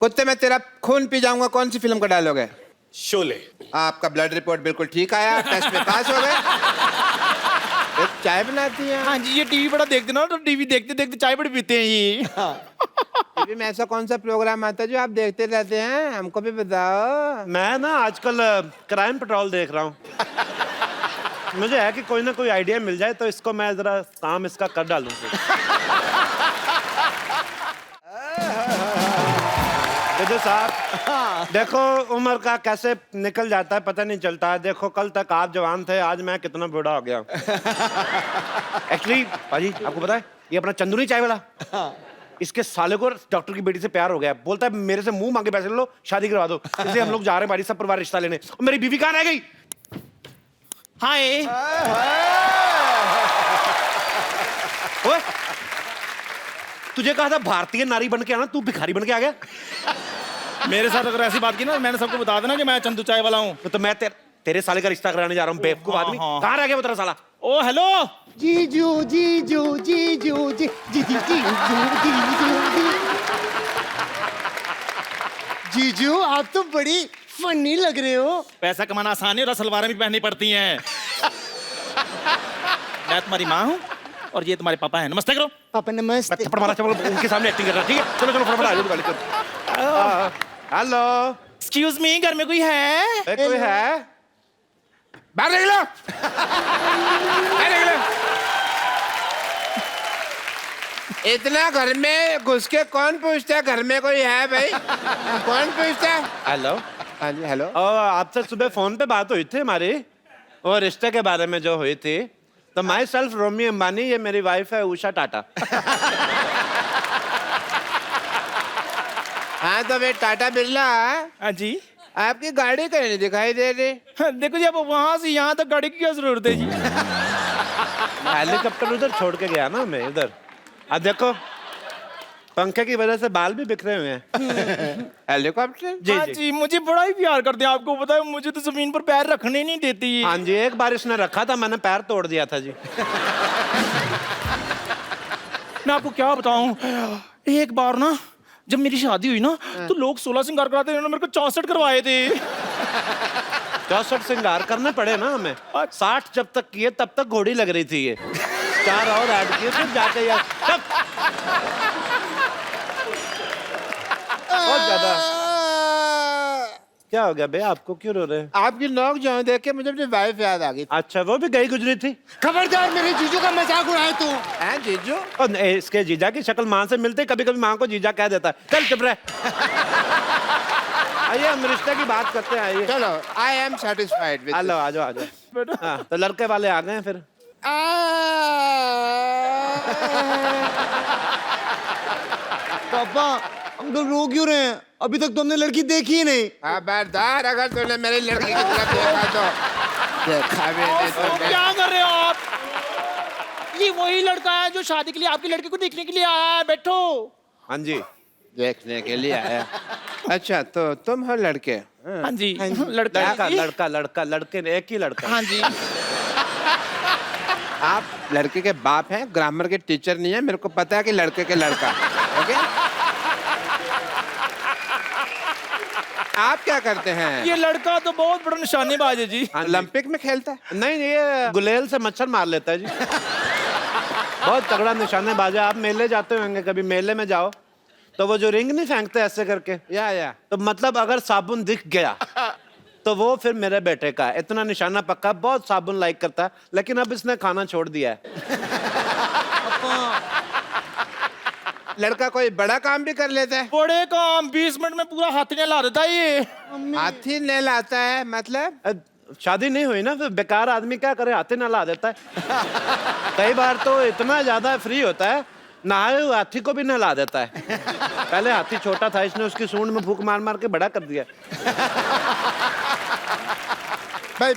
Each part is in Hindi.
कुत्ते में तेरा खून पी जाऊंगा, कौन सी फिल्म का डायलॉग है? शोले। आपका ब्लड रिपोर्ट बिल्कुल ठीक आया, टेस्ट में पास हो गए। एक चाय बनाती है। हाँ जी, ये टीवी बड़ा देखते ना, तो टीवी देखते देखते चाय बड़ी पीते हैं ये। टीवी में ऐसा कौन सा प्रोग्राम आता है जो आप देखते रहते हैं? हमको भी बताओ। मैं ना आजकल क्राइम पेट्रोल देख रहा हूँ। मुझे है कि कोई ना कोई आइडिया मिल जाए तो इसको मैं जरा काम इसका कर डालूं। विजय साहब, देखो उम्र का कैसे निकल जाता है पता नहीं चलता है। देखो कल तक आप जवान थे, आज मैं कितना बूढ़ा हो गया। एक्चुअली भाजी आपको पता है, ये अपना चंदू नहीं चाय वाला, इसके साले को डॉक्टर की बेटी से प्यार हो गया। बोलता है मेरे से मुंह मांगे पैसे ले लो, शादी करवा दो। इसलिए हम लोग जा रहे हैं भाई, सब परिवार रिश्ता लेने। और मेरी बीवी कहाँ रह गई? हाय। ओए, तुझे कहा था भारतीय नारी बन के आना, तू भिखारी बन के आ गया। मेरे साथ अगर ऐसी बात की ना, मैंने सबको बता देना कि मैं चंदू चाय वाला हूँ। तो मैं तेरे साले का रिश्ता कराने जा रहा हूँ। बेवकूफ आदमी, कहाँ रह गया वो तेरा साला? ओ हेलो जीजू जीजू जीजू जी जी जी जीजू जीजू आप तो बड़ी फनी लग रहे हो। पैसा कमाना आसान है और सलवारें भी पहननी पड़ती हैं। मैं तुम्हारी माँ हूँ और ये तुम्हारे पापा हैं। नमस्ते करो। पापा नमस्ते। थप्पड़ मारा, चलो उनके सामने एक्टिंग कर रहा है, ठीक है? चलो चलो फटाफट आ जाओ गाड़ी कर। हेलो, एक्सक्यूज मी, घर में कोई है? कोई है? बाहर निकलो। बाहर निकलो। इतना घर में घुस के कौन पूछता है घर में कोई है भाई? कौन पूछता है? हेलो। हाँ जी हेलो। आपसे सुबह फोन पे बात हुई थी हमारी, वो रिश्ते के बारे में जो हुई थी। तो माई सेल्फ रोमी अंबानी, ये मेरी वाइफ है उषा टाटा। हाँ तो वे टाटा बिरला, हाँ जी। आपकी गाड़ी कहीं नहीं दिखाई दे रही। देखो जी, अब वहां से यहाँ तक गाड़ी की क्या जरूरत है जी? हेलीकॉप्टर उधर छोड़ के गया ना मैं उधर। अब देखो पंखे की वजह से बाल भी बिखरे हुए हैं। हेलीकॉप्टर? जी हाँ जी, मुझे बड़ा ही प्यार करते हैं। आपको पता है, मुझे तो जमीन पर पैर रखने नहीं देती है। हाँ जी, एक बार इसने रखा था, मैंने पैर तोड़ दिया था जी। मैं आपको क्या बताऊं, एक बार ना जब मेरी शादी हुई ना, तो लोग 16 श्रृंगार कराते थे, मेरे को 64 करवाए थे। 64 श्रृंगार करने पड़े ना हमें। 60 जब तक किए तब तक घोड़ी लग रही थी ये। 4 और ऐड किए फिर जाके यार बहुत ज्यादा। क्या हो गया बे, आपको क्यों रो रहे हैं? आपकी नोक जो देख के मुझे अपनी वाइफ याद आ गई। अच्छा, वो भी गई गुजरी थी? खबरदार मेरे जीजू का मजाक उड़ाए तो। हैं जीजू? और इसके जीजा की शक्ल माँ से मिलते, कभी कभी माँ को जीजा कह देता है। चल चुप रह। आइए हम रिश्ते की बात करते हैं, आइए। चलो, I am satisfied with. Hello, आ जाओ आ जाओ। हाँ, तो लड़के वाले आ गए हैं फिर। पापा हम तो रो क्यों रहे हैं? अभी तक तो हमने लड़की देखी ही नहीं। खबरदार, अगर तूने मेरी लड़की की तरफ देखा तो देखा भी नहीं तो मैं- क्या कर रहे हो आप? ये वही लड़का है जो शादी के लिए आपकी लड़की को देखने के लिए आया है। बैठो। हाँ जी, देखने के लिए आया। अच्छा, तो तुम हो लड़के? हाँ जी, लड़का लड़का लड़का लड़के ने, एक ही लड़का। हाँ जी। आप लड़के के बाप हैं, ग्रामर के टीचर नहीं है। मेरे को पता है कि लड़के के लड़का। ओके, आप क्या करते हैं? ये लड़का तो बहुत बड़ा निशानेबाज है जी। ओलंपिक में खेलता है? नहीं, ये गुलेल से मच्छर मार लेता है जी। बहुत तगड़ा निशानेबाज है। आप मेले जाते होंगे, कभी मेले में जाओ तो वो जो रिंग नहीं फेंकते ऐसे करके, या तो मतलब अगर साबुन दिख गया तो वो फिर मेरे बेटे का है। इतना निशाना पक्का, बहुत साबुन लाइक करता है। लेकिन अब इसने खाना छोड़ दिया है। लड़का कोई बड़ा काम भी कर लेता है? बड़े काम 20 मिनट में पूरा हाथी ने ला देता है ये। हाथी ने लाता है मतलब? शादी नहीं हुई ना, फिर बेकार आदमी क्या करे, हाथी ना ला देता है। कई बार तो इतना ज्यादा फ्री होता है, नहाए हुए हाथी को भी नहला देता है। पहले हाथी छोटा था, इसने उसकी सूंड में फूंक मार मार के बड़ा कर दिया। भाई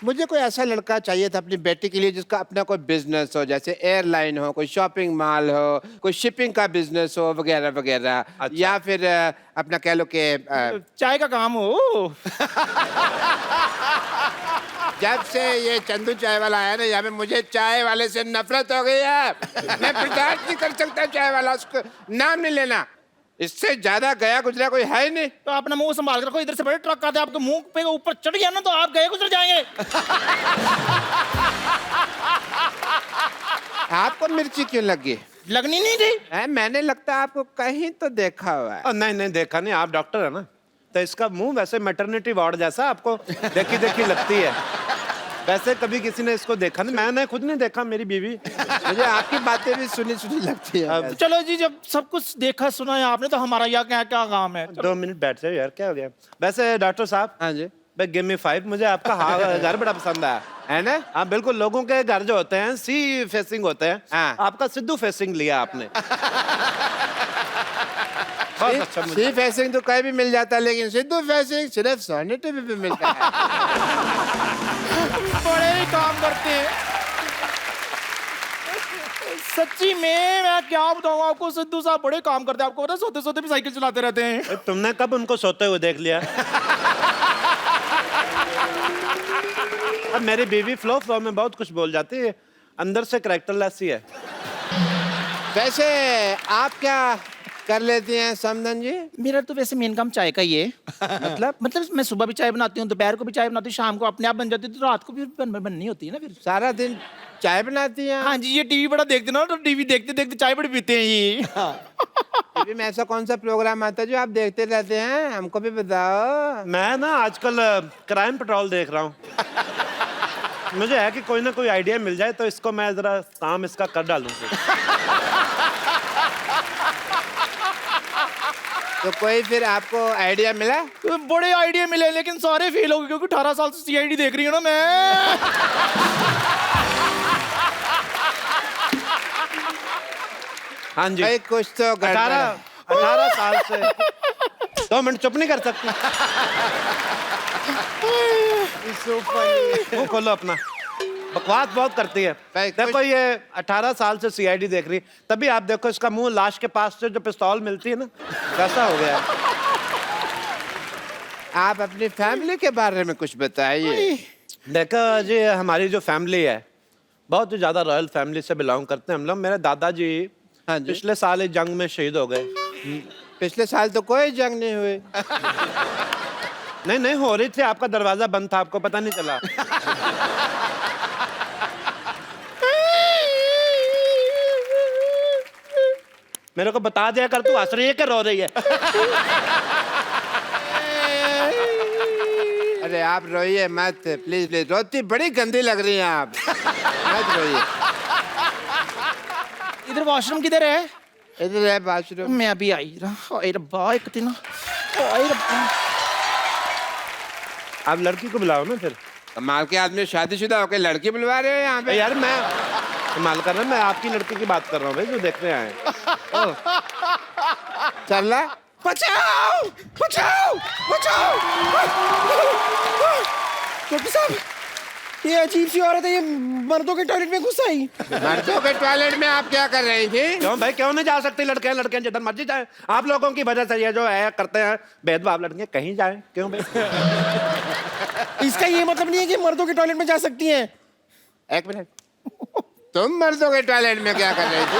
मुझे कोई ऐसा लड़का चाहिए था अपनी बेटी के लिए जिसका अपना कोई बिजनेस हो, जैसे एयरलाइन हो, कोई शॉपिंग मॉल हो, कोई शिपिंग का बिजनेस हो वगैरह वगैरह। अच्छा। या फिर अपना कह लो कि चाय का काम हो। जब से ये चंदू चाय वाला आया ना यहाँ पे, मुझे चाय वाले से नफरत हो गई है। मैं बर्दाश्त नहीं कर सकता चाय वाला, उसको नाम नहीं लेना। इससे ज्यादा गया गुजरा कोई है ही नहीं। तो अपना मुंह संभाल कर रखो, इधर से बड़े ट्रक आते हैं आपके मुंह पे ऊपर चढ़ गया ना तो आप गए गुजर जाएंगे। आपको मिर्ची क्यों लगी? लगनी नहीं थी। मैंने लगता है आपको कहीं तो देखा हुआ है। नहीं नहीं देखा नहीं, आप डॉक्टर है ना, तो इसका मुंह वैसे मैटरनिटी वार्ड जैसा आपको देखी देखी लगती है। वैसे कभी किसी ने इसको देखा नहीं, मैंने खुद नहीं देखा, मेरी बीवी। मुझे आपकी बातें भी सुनी सुनी लगती है। चलो जी, जब सब कुछ देखा सुना है आपने तो हमारा यहाँ क्या क्या काम है। 2 मिनट बैठ जाओ यार, क्या हो गया? वैसे डॉक्टर साहब, हाँ जी, भाई गिव मी 5, मुझे आपका घर बड़ा पसंद आया है ना? हाँ बिल्कुल, लोगों के घर जो होते हैं सी फेसिंग होते हैं, हाँ। आपका सिद्धू फेसिंग लिया आपने। बहुत अच्छा मुझे। सी फेसिंग तो कहीं भी मिल जाता है, लेकिन सिद्धू फेसिंग सिर्फ सोनी टीवी पे मिलता है। बड़े ही काम करते हैं सच्ची में। मैं क्या बताऊं आपको, सिद्धू साहब बड़े काम करते हैं। आपको पता है, सोते सोते भी साइकिल चलाते रहते हैं। तुमने कब उनको सोते हुए देख लिया? अब मेरी बीवी फ्लो में बहुत कुछ बोल जाती है, अंदर से कैरेक्टरलेस ही है। वैसे आप क्या कर लेती हैं समधन जी? मेरा तो वैसे मेन काम चाय का ही है। मतलब मैं सुबह भी चाय बनाती हूँ, दोपहर को भी चाय बनाती हूँ, शाम को अपने आप बन जाती है, तो रात को भी बननी होती है ना फिर। सारा दिन चाय बनाती हैं? हाँ जी, ये टीवी बड़ा देखते ना, तो टीवी देखते देखते चाय बड़ी पीते हैं ये। टीवी में ऐसा कौन सा प्रोग्राम आता है जो आप देखते रहते हैं? हमको भी बताओ। मैं ना आजकल क्राइम पेट्रोल देख रहा हूँ। मुझे है कि कोई ना कोई आइडिया मिल जाए तो इसको मैं जरा काम इसका कर डालूं फिर। तो कोई फिर आपको आइडिया मिला? तो बड़े आइडिया मिले, लेकिन सारे फेल हो गए क्योंकि 18 साल से सीआईडी देख रही हूँ ना मैं। हाँ जी, भाई कुछ तो 18 साल से 2 मिनट चुप नहीं कर सकती? वो खोलो अपना, बकवास बहुत करती है। भाई देखो ये 18 साल से सीआईडी देख रही, तभी आप देखो इसका मुंह लाश के पास से जो पिस्तौल मिलती है ना, वैसा हो गया है। आप अपनी फैमिली के बारे में कुछ बताइए। देखो जी, हमारी जो फैमिली है बहुत ही ज्यादा रॉयल फैमिली से बिलोंग करते हैं हम लोग। मेरे दादाजी हाँ जी। पिछले साल एक जंग में शहीद हो गए। पिछले साल तो कोई जंग नहीं हुई। नहीं हो रही थी, आपका दरवाजा बंद था, आपको पता नहीं चला। मेरे को बता दिया कर, तू हंस रही है कि रो रही है? अरे आप रोइए मत, प्लीज प्लीज। रोती बड़ी गंदी लग रही हैं आप, मत रोइए। इधर वॉशरूम किधर है? इधर है बाथरूम। मैं अभी आई रहा। ओए रब्बा, एक दिन ओए रब्बा। आप लड़की को बुलाओ ना फिर। कमाल के आदमी, शादीशुदा होकर लड़की बुलवा रहे हो यहाँ पे? यार मैं कमाल कर रहा हूँ, मैं आपकी लड़की की बात कर रहा हूँ भाई, जो देखने आए हैं। चल रहा? बचाओ बचाओ बचाओ। डॉक्टर साहब, ये अजीब सी औरत है, ये मर्दों के टॉयलेट में घुस आई। मर्दों के टॉयलेट में आप क्या कर रही थी? क्यों भाई, क्यों नहीं जा सकती? लड़के लड़के जिधर मर्जी जाए। आप लोगों की वजह से ये जो है करते हैं भेदभाव, लड़के कहीं जाए, क्यों भाई? इसका ये मतलब नहीं है कि मर्दों के टॉयलेट में जा सकती हैं। एक मिनट, तुम मर्दों के टॉयलेट में क्या कर रही थी?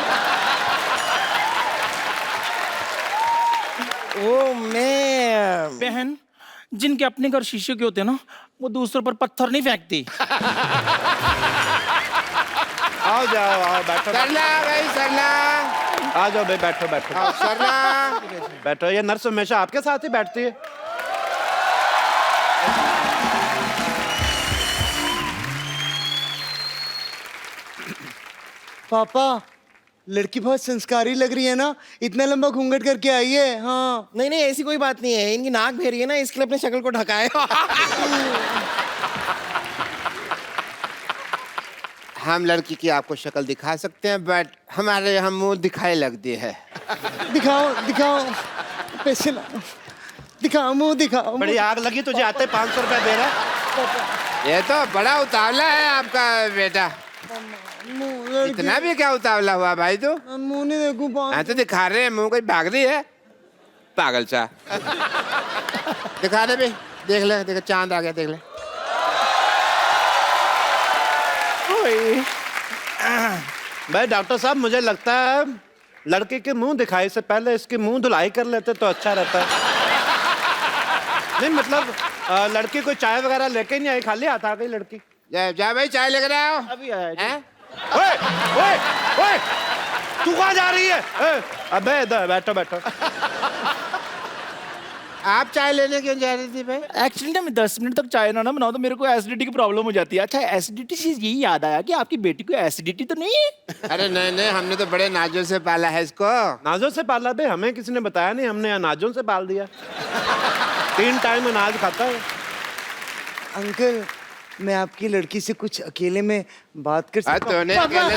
ओ मैं बहन, जिनके अपने घर शीशे के होते हैं ना, वो दूसरों पर पत्थर नहीं फेंकती। आओ जाओ, आओ बैठो। सरला भाई, सरला आ जाओ भाई, बैठो बैठो। आओ, सरला बैठो। ये नर्स हमेशा आपके साथ ही बैठती है। पापा, लड़की बहुत संस्कारी लग रही है ना, इतना लंबा घूंघट करके आई है। हाँ नहीं नहीं, ऐसी कोई बात नहीं है, इनकी नाक भेरी है ना, इसके लिए अपनी शक्ल को ढका है। हम लड़की की आपको शक्ल दिखा सकते हैं, बट हमारे यहाँ मुंह दिखाई लगती है। दिखाओ दिखाओ, पैसे लाओ, दिखाओ मुंह दिखाओ। बड़ी आग लगी तुझे, आते 500 रुपया दे रहा है। ये तो बड़ा उतावला है आपका बेटा। इतना भी क्या उतावला हुआ भाई तू? मुंह नहीं देखूं, हाँ तो दिखा रहे हैं, मुंह कोई भाग रही है पागल सा। दिखा दे भाई, देख ले, देख चांद आ गया, देख ले। भाई डॉक्टर साहब, मुझे लगता है लड़के के मुंह दिखाई से पहले इसकी मुंह धुलाई कर लेते तो अच्छा रहता है। नहीं मतलब लड़की कोई चाय वगैरह लेके नहीं आई, खाली हाथ आ गई लड़की। जा भाई चाय लेकर आओ। अभी आया जी। हैं? ओए ओए ओए, तू कहाँ जा रही है? अबे इधर बैठो बैठो। आप चाय लेने क्यों जा रही थी भाई? एक्चुअली ना मैं 10 मिनट तक चाय ना बनाऊं तो मेरे को एसिडिटी की प्रॉब्लम हो जाती है। अच्छा, एसिडिटी से यही याद आया कि आपकी बेटी को एसिडिटी तो नहीं है? अरे नहीं नहीं, हमने तो बड़े नाजों से पाला है इसको। नाजों से पाला बे? हमें किसी ने बताया नहीं, हमने अनाजों से पाल दिया। 3 टाइम अनाज खाता है। अंकल, मैं आपकी लड़की से कुछ अकेले में बात कर सकता हूँ? तूने अकेले में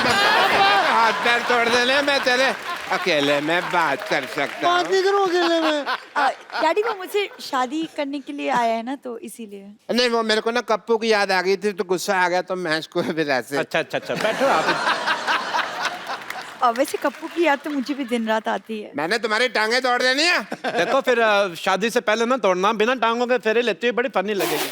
हाथ पैर तोड़ देने, मैं तेरे अकेले में बात कर सकता बात हूँ। नहीं करूँ अकेले में। डैडी वो मुझसे शादी करने के लिए आया है ना, तो इसीलिए। नहीं, वो मेरे को ना कप्पू की याद आ गई थी तो गुस्सा आ गया, तो मैं इसको फिर ऐसे। अच्छा अच्छा अच्छा, बैठो आप। वैसे कप्पू की याद तो मुझे भी दिन रात आती है। मैंने तुम्हारी टांगे तोड़ देनी है। देखो फिर शादी से पहले ना तोड़ना, बिना टांगों के फेरे लेते हुए बड़ी फनी लगेगी।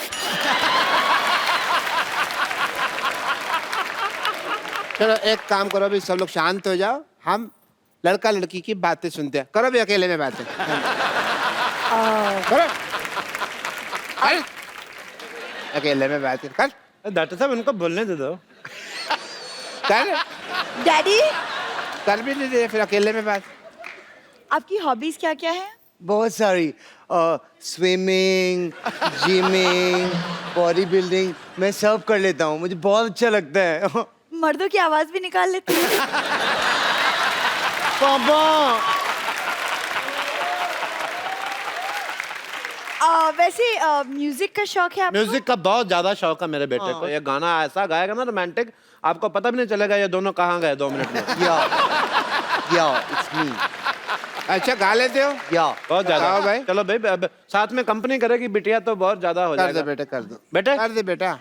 चलो एक काम करो, अभी सब लोग शांत हो जाओ, हम लड़का लड़की की बातें सुनते हैं। करो भी अकेले में बातें। करो कर। अकेले में बातें कर। डॉक्टर साहब उनको बोलने दे दो। कर डैडी, कर भी नहीं दे, फिर अकेले में बात। आपकी हॉबीज क्या क्या है? बहुत सारी। स्विमिंग, जिमिंग, बॉडी बिल्डिंग, मैं सब कर लेता हूँ, मुझे बहुत अच्छा लगता है। मर्दों की आवाज भी निकाल लेते हैं? पापा, वैसे म्यूजिक का शौक है आपको? म्यूजिक का बहुत ज्यादा शौक है मेरे बेटे को। ये गाना ऐसा गाएगा ना रोमांटिक, आपको पता भी नहीं चलेगा ये दोनों कहाँ गए 2 मिनट में। या इट्स मी। अच्छा गा लेते हो? या बहुत ज्यादा। गाओ भाई। चलो भाई, अब साथ में कंपनी करेगी बिटिया तो बहुत ज्यादा हो कर दे जाएगा। बेटे, कर दो बेटे? कर दे बेटा।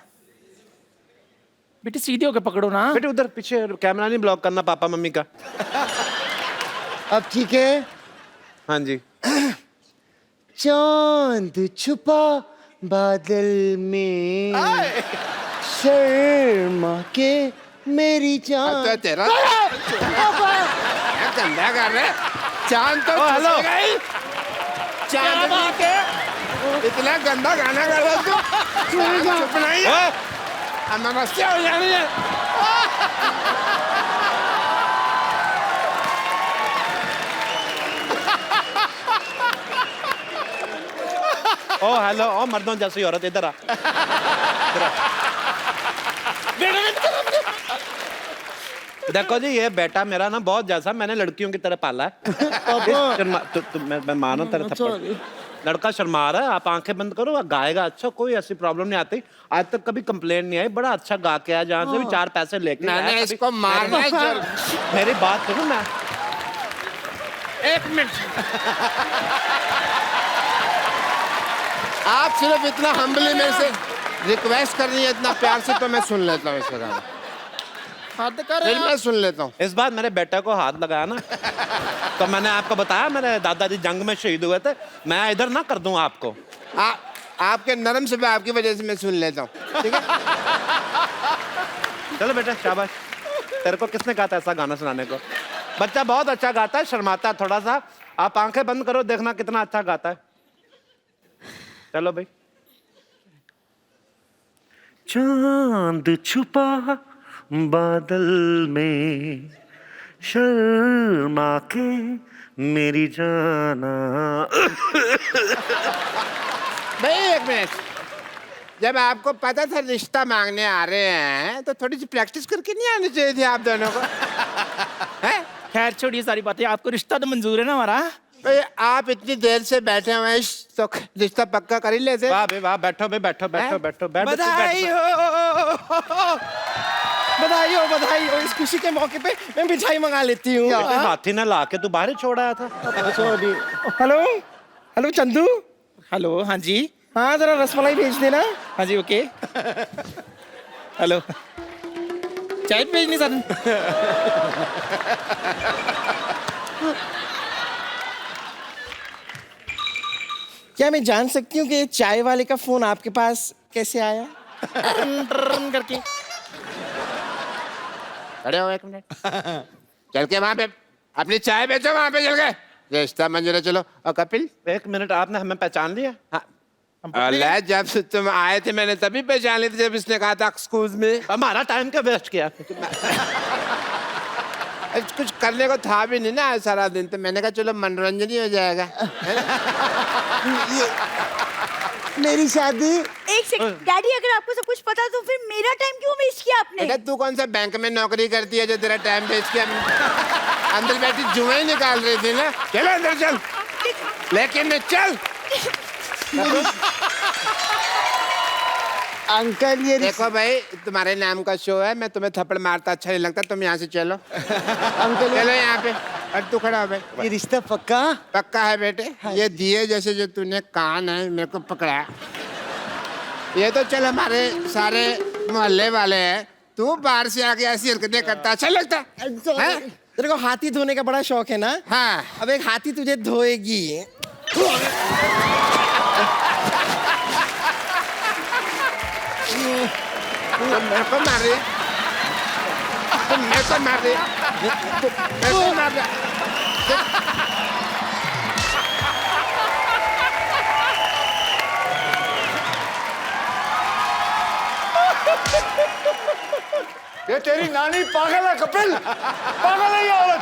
बेटी सीधे होके पकड़ो ना। बेटे उधर पीछे कैमरा नहीं ब्लॉक करना पापा मम्मी का। अब ठीक है। हाँ जी। चांद छुपा बादल में, शर्मा के मेरी अब जान। तो तेरा क्या गंदा कर रहे? चांद तो हेलो। खुसेगा ही। चांदनी के इतना गंदा गाना गा रहा तू। चुप नहीं है, अब नमस्ते हो जानी है। ओ हेलो, ओ मर्दों जैसी औरत इधर आ। देखो जी, ये बेटा मेरा ना बहुत जैसा मैंने लड़कियों की तरह पाला है। मैं मानो तेरा थप्पड़। लड़का शर्मा रहा है, आप आंखें बंद करो, गाएगा अच्छा, कोई ऐसी प्रॉब्लम नहीं आती। आज तक कभी कंप्लेन नहीं आई, बड़ा अच्छा गा के आया, जहाँ से भी 4 पैसे लेके आया। मैंने कभी- इसको मारना है जरूर। मेरी बात सुनो मैं। एक मिनट, आप सिर्फ इतना हम्बली मेरे से रिक्वेस्ट कर रही है, इतना प्यार से, तो मैं सुन लेता हूँ इसका गाना। हद कर फिर मैं सुन लेता हूँ। इस बार मेरे बेटे को हाथ लगाया ना, तो मैंने आपको बताया मेरे दादाजी जंग में शहीद हुए थे, मैं इधर ना कर दूं आपको। आपके नरम से आपकी वजह से मैं सुन लेता हूँ, ठीक है? चलो बेटा शाबाश। तेरे को किसने कहा था ऐसा गाना सुनाने को? बच्चा बहुत अच्छा गाता है, शर्माता है थोड़ा सा। आप आंखें बंद करो, देखना कितना अच्छा गाता है। चलो भाई। चांद छुपा बादल में, शर्मा के मेरी जाना। भाई एक मिनट, जब आपको पता था रिश्ता मांगने आ रहे हैं तो थोड़ी सी प्रैक्टिस करके नहीं आनी चाहिए थी आप दोनों को? हैं? खैर छोड़िए सारी बातें, आपको रिश्ता तो मंजूर है ना हमारा? भाई आप इतनी देर से बैठे हुए हैं, तो रिश्ता पक्का कर ही लेते। वाह भाई वाह, बैठो भाई, बैठो बैठो हैं? बैठो बैठो। बधाई हो, बधाई हो, बधाई हो। इस खुशी के मौके पे मैं मिठाई मंगा लेती हूँ। हाथी ना ला के तू बाहर ही छोड़ आया था। हेलो हेलो चंदू, हेलो, हाँ जी, हाँ जरा रसमलाई भेज देना। हाँ जी, ओके। हेलो, चाय भेजनी सर। क्या मैं जान सकती हूँ कि चाय वाले का फोन आपके पास कैसे आया? करके खड़े हो एक मिनट, चल के वहां पे अपनी चाय बेचो वहां पे चल गए, रिश्ता मंजूर है। चलो। और कपिल, 1 मिनट, आपने हमें पहचान लिया? हाँ अल्लाह, जब से तुम आए थे मैंने तभी पहचान ली थी, जब इसने कहा था एक्सक्यूज में। हमारा टाइम का वेस्ट किया। कुछ करने को था भी नहीं ना सारा दिन, तो मैंने कहा चलो मनोरंजन ही हो जाएगा। मेरी शादी। एक सेकंड डैडी, अगर आपको सब कुछ पता तो फिर मेरा टाइम क्यों वेस्ट किया आपने? बेटा तू कौन सा बैंक में नौकरी करती है जो तेरा टाइम वेस्ट किया? अंदर बैठी जुए ही निकाल रही थी ना। चलो अंदर चल, लेकिन चल। अंकल ये देखो भाई, तुम्हारे नाम का शो है, मैं तुम्हें थप्पड़ मारता अच्छा नहीं लगता, तुम यहाँ से चलो। अंकल चलो यहाँ पे, और तू खड़ा हो भाई। ये रिश्ता पक्का? पक्का है बेटे। ये दिए जैसे जो तूने कान है मेरे को पकड़ाया, ये तो चल हमारे सारे मोहल्ले वाले हैं, तू बाहर से आके ऐसी हरकतें करता अच्छा लगता है? तेरे को हाथी धोने का बड़ा शौक है ना? हाँ। अब एक हाथी तुझे धोएगी। तुम मेरे को मार रही है, तुम मेरे को मार रही है, मेरे को मार रही है। ये तेरी नानी पागल है कपिल, पागल है ये औरत।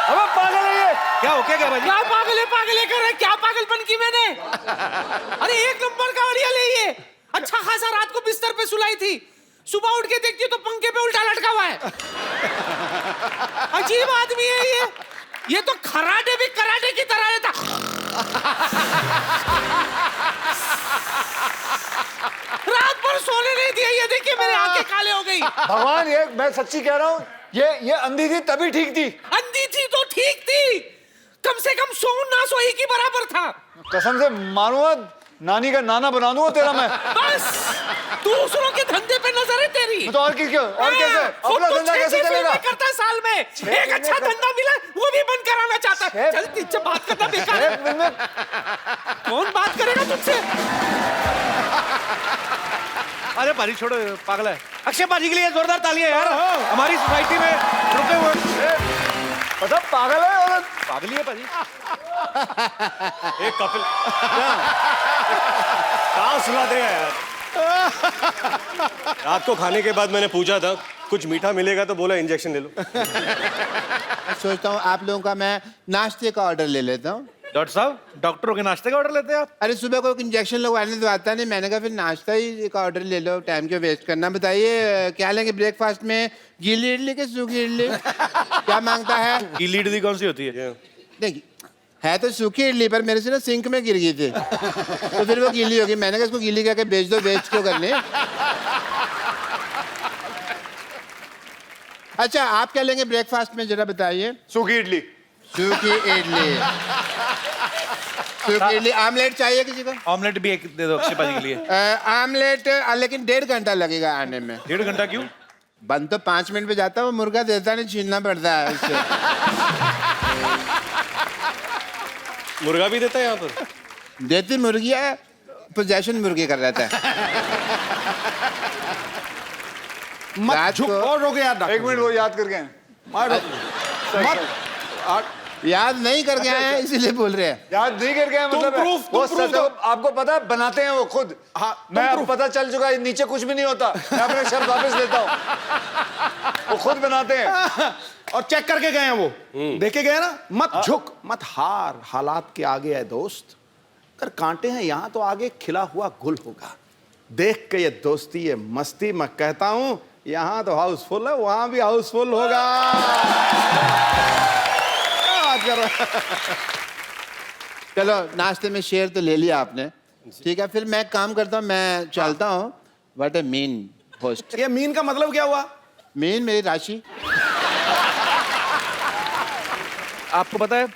अबे पागल है ये। क्या हो क्या भाई? क्या पागल है कर रहे, क्या पागलपन की मैंने? अरे 1 नंबर का बढ़िया ले ये, अच्छा खासा रात को बिस्तर पे सुलाई थी, सुबह उठ के देखती तो पंखे पे उल्टा लटका हुआ है। अजीब आदमी है ये तो खराटे भी कराटे की तरह रहता। रात भर सोने नहीं दिया, ये देखिए मेरे आंखें काले हो गई। भगवान, ये मैं सच्ची कह रहा हूँ, ये अंधी थी तभी ठीक थी। अंधी थी तो ठीक थी, कम से कम सो ना सोई की बराबर था। कसम से मारूंगा, नानी का नाना बना दूंगा तेरा मैं। बस दूसरों के धंधे पे नजर है तेरी। तो और कैसे, अपना धंधा कैसे चलेगा? करता है साल में एक अच्छा धंधा मिला वो भी बंद कराना चाहता है। चल तुझसे बात करना बेकार है। कौन बात करेगा तुझसे? अरे भारी छोड़ो, पागल है। अक्षय पाजी के लिए जोरदार तालियां यार, हमारी सोसाइटी में रुके हुए। पता पागल है औरत, पागल ही है भाजी। एक कपिल कहाँ सुनाते हैं यार। रात को खाने के बाद मैंने पूछा था कुछ मीठा मिलेगा, तो बोला इंजेक्शन ले लो। सोचता हूँ आप लोगों का मैं नाश्ते का ऑर्डर ले लेता हूँ। डॉक्टर साहब, डॉक्टरों के नाश्ते का ऑर्डर लेते हैं आप? अरे सुबह को इंजेक्शन लगवाने तो आता नहीं, मैंने कहा फिर नाश्ता ही का ऑर्डर ले लो, टाइम क्यों वेस्ट करना। बताइए क्या लेंगे ब्रेकफास्ट में, गीली इडली के सूखी इडली? क्या मांगता है? गीली इडली कौन सी होती है? देखिए है तो सूखी इडली, पर मेरे से ना सिंक में गिर गई थी तो फिर वो गीली होगी। मैंने कहा इसको गीली करके बेच दो, वेस्ट क्यों करने। अच्छा आप क्या लेंगे ब्रेकफास्ट में जरा बताइए? सूखी इडली। सूखी इडली, सूखी इडली। आमलेट चाहिए किसी को? ऑमलेट भी एक दे दो अक्षय पाजी के लिए। आमलेट लेकिन 1.5 घंटा लगेगा आने में। 1.5 घंटा क्यों? बन तो 5 मिनट में जाता है, वो मुर्गा देता नहीं, छीनना पड़ता है उससे। मुर्गा भी देता है यहाँ पर? देती मुर्गी है, पोजेशन मुर्गी कर रहता है। मत झुक और रोके यार। एक मिनट, वो याद करके आए। मत याद नहीं करके आए हैं इसीलिए बोल रहे हैं। याद नहीं करके आए मतलब है। वो सच आपको पता है, बनाते हैं वो खुद। हाँ, मैं अब पता चल चुका है नीचे कुछ भी नहीं होता, मैं अपने शब्द वापस लेता हूँ। वो खुद बनाते हैं और चेक करके गए हैं वो, देखे गए ना। मत झुक मत हार, हालात के आगे है दोस्त। अगर कांटे हैं यहाँ तो आगे खिला हुआ गुल होगा। देख के ये दोस्ती, ये मस्ती, मैं कहता हूँ यहाँ तो हाउसफुल है, वहां भी हाउसफुल होगा। क्या बात कर रहा है? चलो नाश्ते में शेयर तो ले लिया आपने, ठीक है। फिर मैं काम करता हूँ, मैं चलता हूँ। What A mean host. ये मीन का मतलब क्या हुआ? मीन मेरी राशि। आपको पता है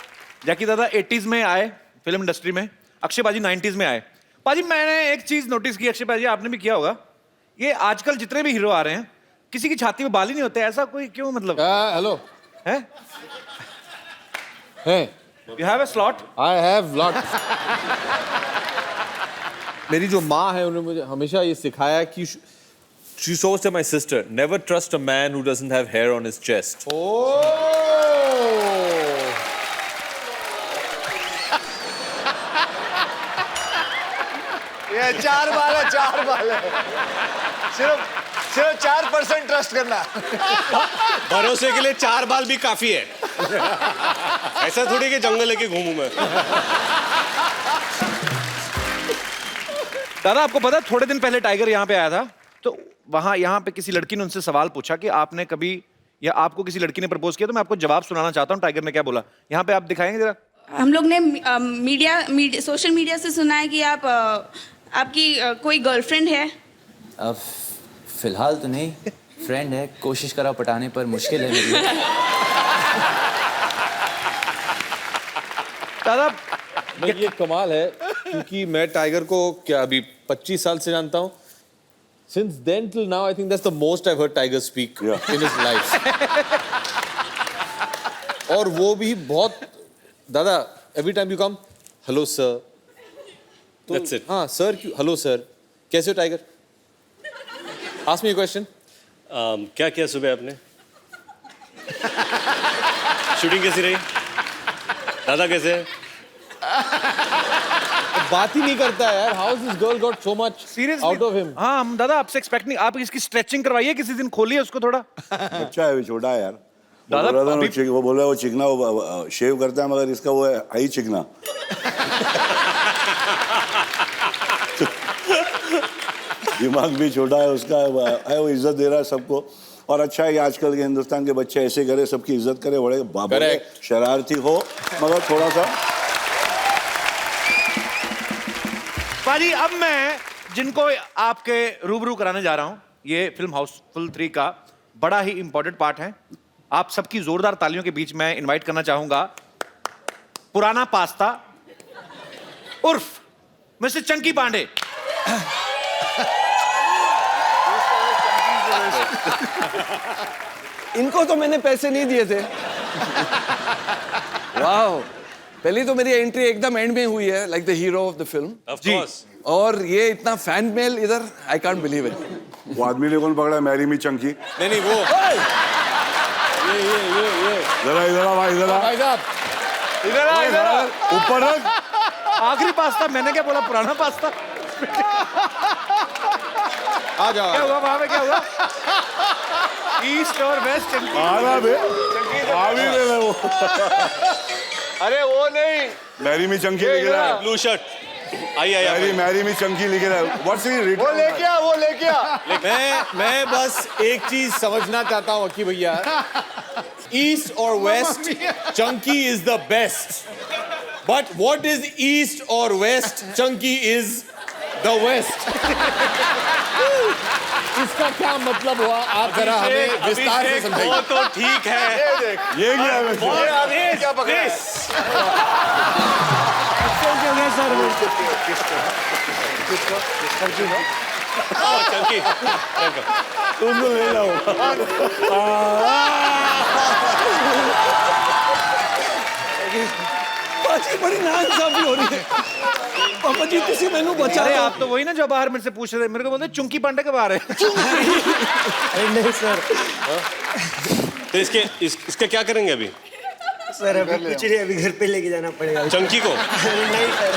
जैकी दादा 80s में आए फिल्म इंडस्ट्री में, अक्षय पाजी 90s में आए। पाजी मैंने एक चीज नोटिस की, अक्षय पाजी आपने भी किया होगा, ये आजकल जितने भी हीरो आ रहे हैं किसी की छाती में बाल ही नहीं होते, ऐसा कोई क्यों? मतलब हेलो है? You have a slot? I have lot. मेरी जो माँ है उन्होंने मुझे हमेशा ये सिखाया कि She so to my sister, never trust a man who doesn't have hair on his chest. ये 4 बाल है, 4 बाल है। सिर्फ 4% ट्रस्ट करना। भरोसे के लिए 4 बाल भी काफी है। ऐसा थोड़ी कि जंगल लेके घूमूं मैं। दादा आपको पता है थोड़े दिन पहले टाइगर यहाँ पे आया था, तो वहाँ यहाँ पे किसी लड़की ने उनसे सवाल पूछा कि आपने कभी या आपको किसी लड़की ने प्रपोज किया, तो मैं आपको जवाब सुनाना चाहता हूँ टाइगर ने क्या बोला। यहाँ पे आप दिखाएंगे जरा। हम लोग ने सोशल मीडिया से सुना है कि आपकी कोई गर्लफ्रेंड है। फिलहाल तो नहीं, फ्रेंड है, कोशिश करा पटाने पर मुश्किल है मेरी। दादा ये कमाल है क्योंकि मैं टाइगर को क्या अभी 25 साल से जानता हूँ। Since then till now, I think that's the most I've heard Tiger speak in his life. और वो भी बहुत दादा every time you come, hello sir. That's it. हाँ sir, hello sir. कैसे हो tiger? Ask me a question. क्या किया सुबह आपने? शूटिंग कैसी रही? दादा कैसे है? बात ही नहीं करता है यार। How has this girl got so much out of him? हाँ हम दादा आपसे एक्सपेक्ट नहीं, आप इसकी स्ट्रेचिंग करवाइए किसी दिन, खोलिए उसको थोड़ा। अच्छा है, छोटा है यार। दादा वो बोल रहा है वो चिकना, वो शेव करता है मगर इसका वो है हाई चिकना। दिमाग भी छोटा है उसका है, वो इज्जत दे रहा है सबको। और अच्छा है कि आजकल के हिंदुस्तान के बच्चे ऐसे करे, सबकी इज्जत करे, बड़े बाबा शरारती हो मगर थोड़ा सा। पाजी अब मैं जिनको आपके रूबरू कराने जा रहा हूं, ये फिल्म हाउसफुल 3 का बड़ा ही इंपॉर्टेंट पार्ट है। आप सबकी जोरदार तालियों के बीच मैं इनवाइट करना चाहूंगा पुराना पास्ता उर्फ मिस्टर चंकी पांडे। इनको तो मैंने पैसे नहीं दिए थे। वाह, पहली तो मेरी एंट्री एकदम एंड में हुई है, like the hero of the film. Of course. और ये इतना फैन मेल इधर, आई कांट बिलीव इट। वो आदमी ने कौन पकड़ा? Mary me Chunky. नहीं वो ये जरा इधर आ भाई, इधर आ भाई साहब, इधर आ, इधर आ। ऊपर रख। आखिरी पास्ता, मैंने क्या बोला, पुराना पास्ता। आ जाओ। क्या हुआ वहां पे, क्या हुआ? ईस्ट और वेस्ट चंकी। आना बे, आ भी ले वो। अरे वो नहीं, मैरी मी चंकी लिख रहा है। Blue shirt. आइए मैरी मी चंकी लिख रहा है। What's he written? वो लेके आ, वो लेके आ। मैं बस एक चीज समझना चाहता हूँ अक्की भैया, ईस्ट और west chunky is the best, but what is east और west chunky is the west. इसका क्या मतलब हुआ, आप जरा हमें विस्तार से समझाइए। वो तो ठीक है। ये क्या है? क्या पकड़ा है? चंकी तुम तो ले जाओ। पाजी बड़ी नाइंसाफी हो रही है। पापा जी किसी मैनू बचा। अरे आप तो वही ना जो बाहर मेरे से पूछ रहे थे, मेरे को बोलते चुंकी पांडे कब आ रहे हैं? अरे नहीं सर, तो इसके क्या करेंगे अभी? सर अभी कुछ नहीं, अभी घर पे लेके जाना पड़ेगा चंकी को। नहीं सर,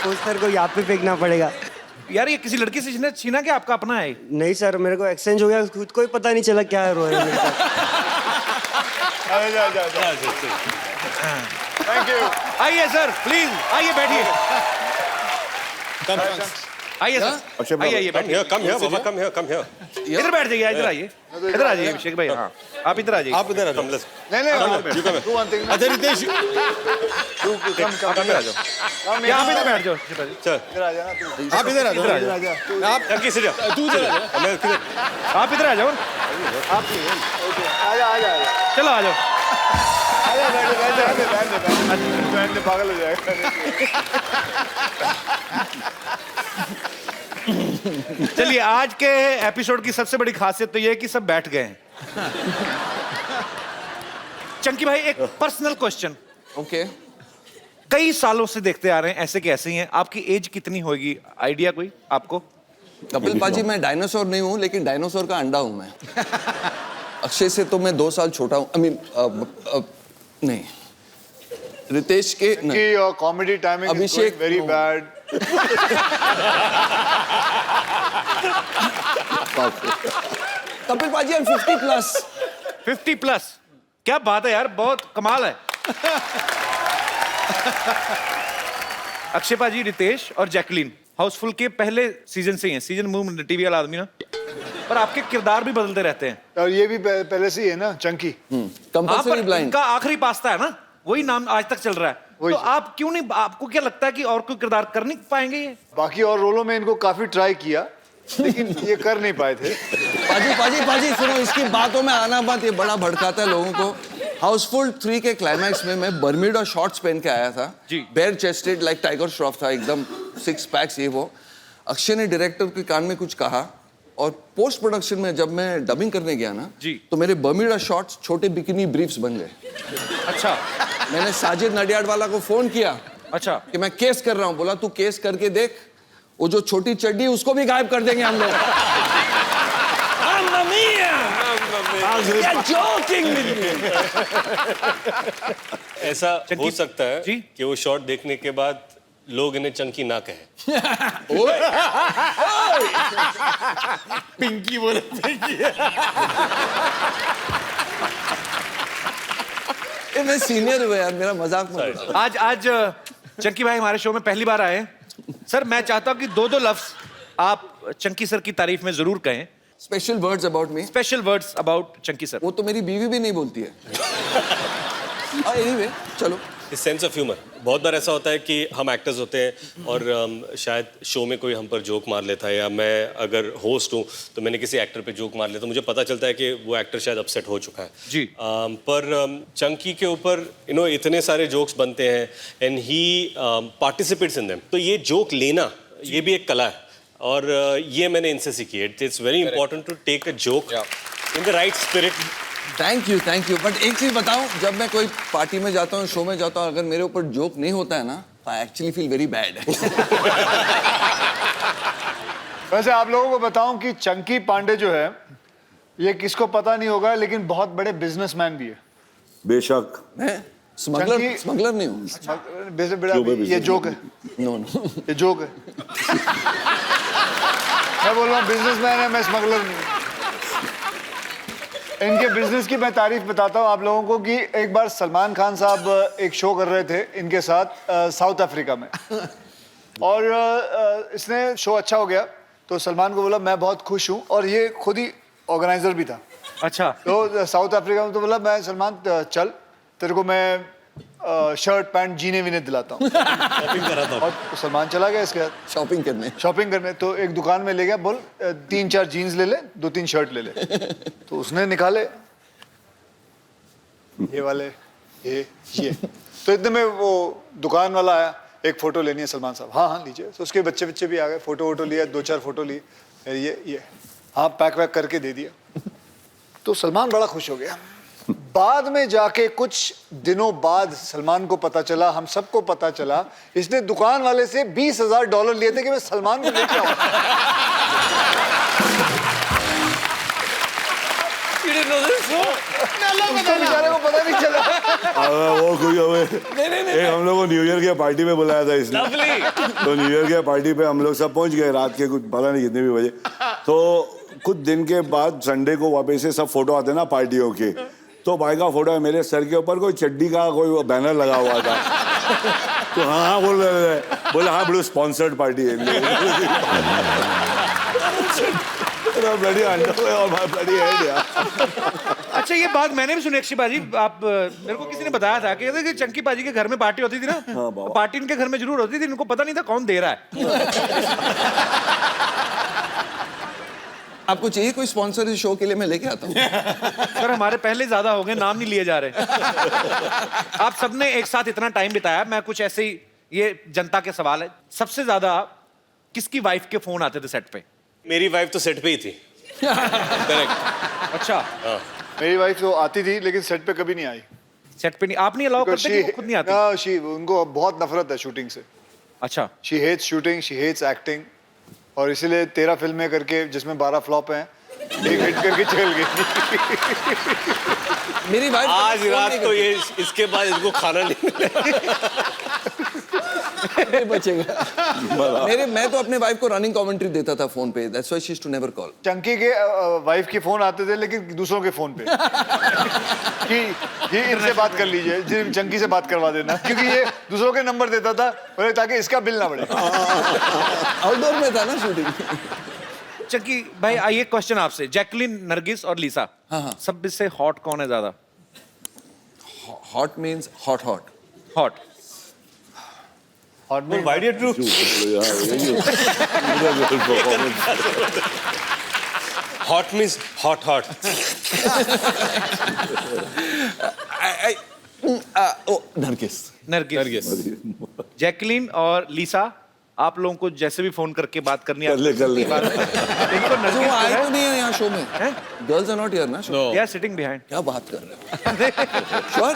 तो सर को यहाँ पे फेंकना पड़ेगा। यार ये किसी लड़की से छीना क्या, आपका अपना है? नहीं सर, मेरे को एक्सचेंज हो गया, खुद को ही पता नहीं चला क्या हो रहा है मेरे साथ। Thank you. आइए सर, प्लीज आइए, बैठिए। आइए सर, आइए बैठिए। Come here. इधर बैठ जाइए, इधर आइए, इधर आ जाइए अभिषेक भाई। हाँ आप इधर आ जाइए। आप इधर आ जाओ। नहीं, तू वन थिंग। अच्छा रितेश, आप इधर आ जाओ, या आप इधर बैठ जाओ। चल इधर आ जाना तू। आप इधर आ जाओ। आप चंकी से जाओ, तू इधर आ जा। आप इधर आ जाओ, आजा। चलो आ जाओ। बैठ दे, पागल हो जाएगा। चलिए आज के एपिसोड की सबसे बड़ी खासियत तो ये है कि सब बैठ गए हैं। चंकी भाई एक पर्सनल क्वेश्चन। ओके। कई सालों से देखते आ रहे हैं, ऐसे के ऐसे ही हैं। आपकी एज कितनी होगी, आइडिया कोई आपको? कपिल पाजी मैं डायनासोर नहीं हूँ लेकिन डायनासोर का अंडा हूँ मैं। अक्षय से तो मैं 2 साल छोटा हूँ। आई मीन नहीं, रितेश के कि your comedy timing is Abhishek very bad. Kapil पाजी आई एम 50 प्लस। 50 प्लस, क्या बात है यार, बहुत कमाल है। अक्षय पाजी, रितेश और जैकलीन हाउसफुल के पहले सीजन से ही हैं। सीजन मूव टीवी वाला आदमी ना, पर आपके किरदार भी बदलते रहते हैं। और ये भी पहले से ही है ना, चंकी। Compulsory blind. इनका आखिरी पास्ता है ना, वही नाम आज तक चल रहा है। तो आप क्यों नहीं, आपको क्या लगता है कि और कोई किरदार कर नहीं पाएंगे ये? बाकी और रोलों में इनको काफी ट्राई किया लेकिन ये कर नहीं पाए थे। पाजी सुनो, इसकी बातों में आना मत, ये बड़ा भड़काता है लोगों को। हाउसफुल 3 के क्लाइमैक्स में मैं बर्म्यूडा शॉर्ट्स पहन के आया था जी, bare chested like Tiger Shroff था एकदम, 6 पैक्स ये वो। अक्षय ने डायरेक्टर के कान में कुछ कहा और पोस्ट प्रोडक्शन में जब मैं डबिंग करने गया ना जी, तो मेरे बर्म्यूडा शॉर्ट्स छोटे बिकिनी ब्रीफ्स बन गए। अच्छा। मैंने साजिद नडियाड वाला को फोन किया, अच्छा, कि मैं केस कर रहा हूँ। बोला तू केस करके देख, वो जो छोटी चड्डी उसको भी गायब कर देंगे हम लोग। ऐसा हो सकता है कि वो शॉट देखने के बाद लोग इन्हें चंकी ना कहें। पिंकी बोले पिंकी। मैं सीनियर हुआ यार, मेरा मजाक मत। आज चंकी भाई हमारे शो में पहली बार आए। सर मैं चाहता हूँ कि 2 लफ्ज आप चंकी सर की तारीफ में जरूर कहें। Special words about me. Special words about Chunky sir. वो तो मेरी बीवी भी नहीं बोलती है। एनीवे चलो। सेंस ऑफ ह्यूमर, बहुत बार ऐसा होता है कि हम एक्टर्स होते हैं और शायद शो में कोई हम पर जोक मार लेता है, या मैं अगर होस्ट हूँ तो मैंने किसी एक्टर पे जोक मार लिया तो मुझे पता चलता है कि वो एक्टर शायद अपसेट हो चुका है जी। पर चंकी के ऊपर इतने सारे जोक्स बनते हैं and he participates in them, तो ये जोक लेना ये भी एक कला है और ये मैंने इनसे सीखी है। It's very important to take a joke in the right spirit. Thank you but एक चीज बताऊं, जब मैं कोई पार्टी में जाता हूँ, शो में जाता हूँ, अगर मेरे ऊपर जोक नहीं होता है ना, तो I actually feel very bad. वैसे आप लोगों को बताऊं कि चंकी पांडे जो है, ये किसको पता नहीं होगा लेकिन बहुत बड़े बिजनेसमैन भी है। बेशक। मैं स्मगलर नहीं हूँ। ये जोक है। नो ये जोक है। मैं बोल रहा हूँ बिजनेसमैन है, मैं स्मगलर नहीं हूँ। इनके बिजनेस की मैं तारीफ बताता हूँ आप लोगों को कि एक बार सलमान खान साहब एक शो कर रहे थे इनके साथ साउथ अफ्रीका में, और इसने शो अच्छा हो गया तो सलमान को बोला मैं बहुत खुश हूँ, और ये खुद ही ऑर्गेनाइजर भी था। अच्छा। तो साउथ अफ्रीका में तो बोला मैं सलमान चल तेरे को मैं शर्ट पैंट जीने वीने दिलाता हूँ। और तो सलमान चला गया इसके साथ शॉपिंग करने। तो एक दुकान में ले गया, बोल 3-4 जीन्स ले ले, 2-3 शर्ट ले ले। तो उसने निकाले ये वाले ये तो इतने में वो दुकान वाला आया, एक फोटो लेनी है सलमान साहब। हाँ लीजिए। तो उसके बच्चे भी आ गए, फोटो लिया, 2-4 फोटो ली, ये हाँ पैक वैक करके दे दिया। तो सलमान बड़ा खुश हो गया। बाद में जाके कुछ दिनों बाद सलमान को पता चला, हम सबको पता चला, इसने दुकान वाले से $20,000 लिए थे कि मैं सलमान को लेके आऊं। उसको बेचारे को पता नहीं चला। वो कोई हमें हम लोग को न्यू ईयर के पार्टी में बुलाया था इसने, तो न्यू ईयर के पार्टी पे हम लोग सब पहुंच गए रात के कुछ पता नहीं कितने भी बजे। तो कुछ दिन के बाद संडे को वापस से सब फोटो आते ना पार्टियों के, तो भाई का फोटो है, मेरे सर के ऊपर कोई चड्डी का कोई बैनर लगा हुआ था। तो हाँ बोल रहे थे, बोले हाँ बड़े स्पॉन्सर्ड पार्टी है। अच्छा ये बात मैंने भी सुनी अक्षय बाजी, आप मेरे को किसी ने बताया था कि चंकी बाजी के घर में पार्टी होती थी ना, तो पार्टी इनके घर में जरूर होती थी, इनको पता नहीं था कौन दे रहा है। आपको चाहिए कोई स्पॉन्सर इस शो के लिए, मैं लेके आता हूँ। सर हमारे पहले ज्यादा हो गए, नाम नहीं लिए जा रहे। आप सबने एक साथ इतना टाइम बिताया, मैं कुछ ऐसे ही, ये जनता के सवाल है, सबसे ज्यादा किसकी वाइफ के फोन आते थे सेट पे? मेरी वाइफ तो सेट पे ही थी। करेक्ट। अच्छा। मेरी वाइफ तो आती थी लेकिन सेट पे कभी नहीं आई। सेट पे नहीं, आप नहीं अलाउ करते कि वो खुद नहीं आती? उनको बहुत नफरत है शूटिंग से। अच्छा। She hates shooting, she hates acting. और इसीलिए 13 फिल्में करके जिसमें 12 फ्लॉप हैं, एक हिट करके चल गई। मेरी वाइफ आज रात तो ये इसके बाद इसको खाना नहीं बचेगा। मैं तो अपने वाइफ को रनिंग कमेंट्री देता था फोन पे, that's why she used to never call. Chunky के वाइफ के फोन आते थे लेकिन दूसरों के फोन पे कि ये इनसे बात कर लीजिए, चंकी से बात करवा देना, क्योंकि ये दूसरों के नंबर देता था ताकि इसका बिल ना बढ़े। आउटडोर में था ना शूटिंग। चंकी भाई आइए क्वेश्चन आपसे, जैकलीन, नरगिस और लीसा, सब इससे हॉट कौन है ज्यादा? Hot means hot hot hot hot means wide true hot means hot hot Nargis. Jacqueline और लीसा, आप लोगों को जैसे भी फोन करके बात करनी है कर ले इनको नरगिस आई तो नहीं है यहाँ शो में, गर्ल्स आर नॉट हियर ना show. They are sitting behind. क्या बात कर रहे हो? श्योर?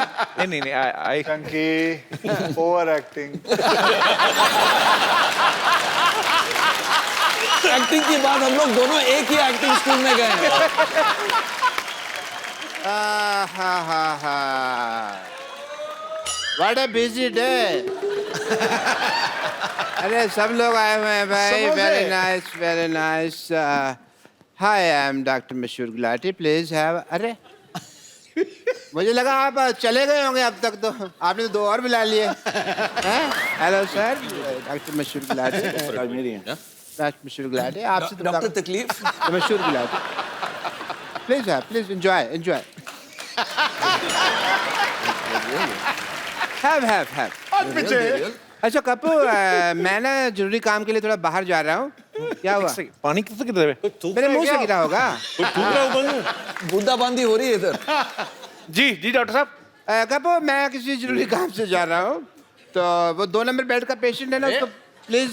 नहीं आई चंकी ओवर एक्टिंग। एक्टिंग की बात, हम लोग दोनों एक ही एक्टिंग स्कूल में गए हैं। What a busy day. अरे सब लोग आए हुए हैं भाई, very nice very nice. Hi I am doctor मशहूर गुलाटी, प्लीज हैव। अरे मुझे लगा आप चले गए होंगे अब तक, तो आपने तो 2 और बुला लिए। हेलो सर, डॉक्टर मशहूर गुलाटी। डॉक्टर मशहूर गुलाटी, आपसे तो डॉक्टर तकलीफ मशहूर Gulati. Please have, please enjoy enjoy. Have. अच्छा कपू, मैं ना जरूरी काम के लिए थोड़ा बाहर जा रहा हूँ। क्या हुआ? पानी किससे गिर रहा है? मेरे मुंह से गिरा होगा। बूंदाबांदी हो रही है इधर। जी डॉक्टर साहब। कपू, मैं किसी जरूरी काम से जा रहा हूँ, तो वो 2 नंबर बेड का पेशेंट है ना, उसको प्लीज।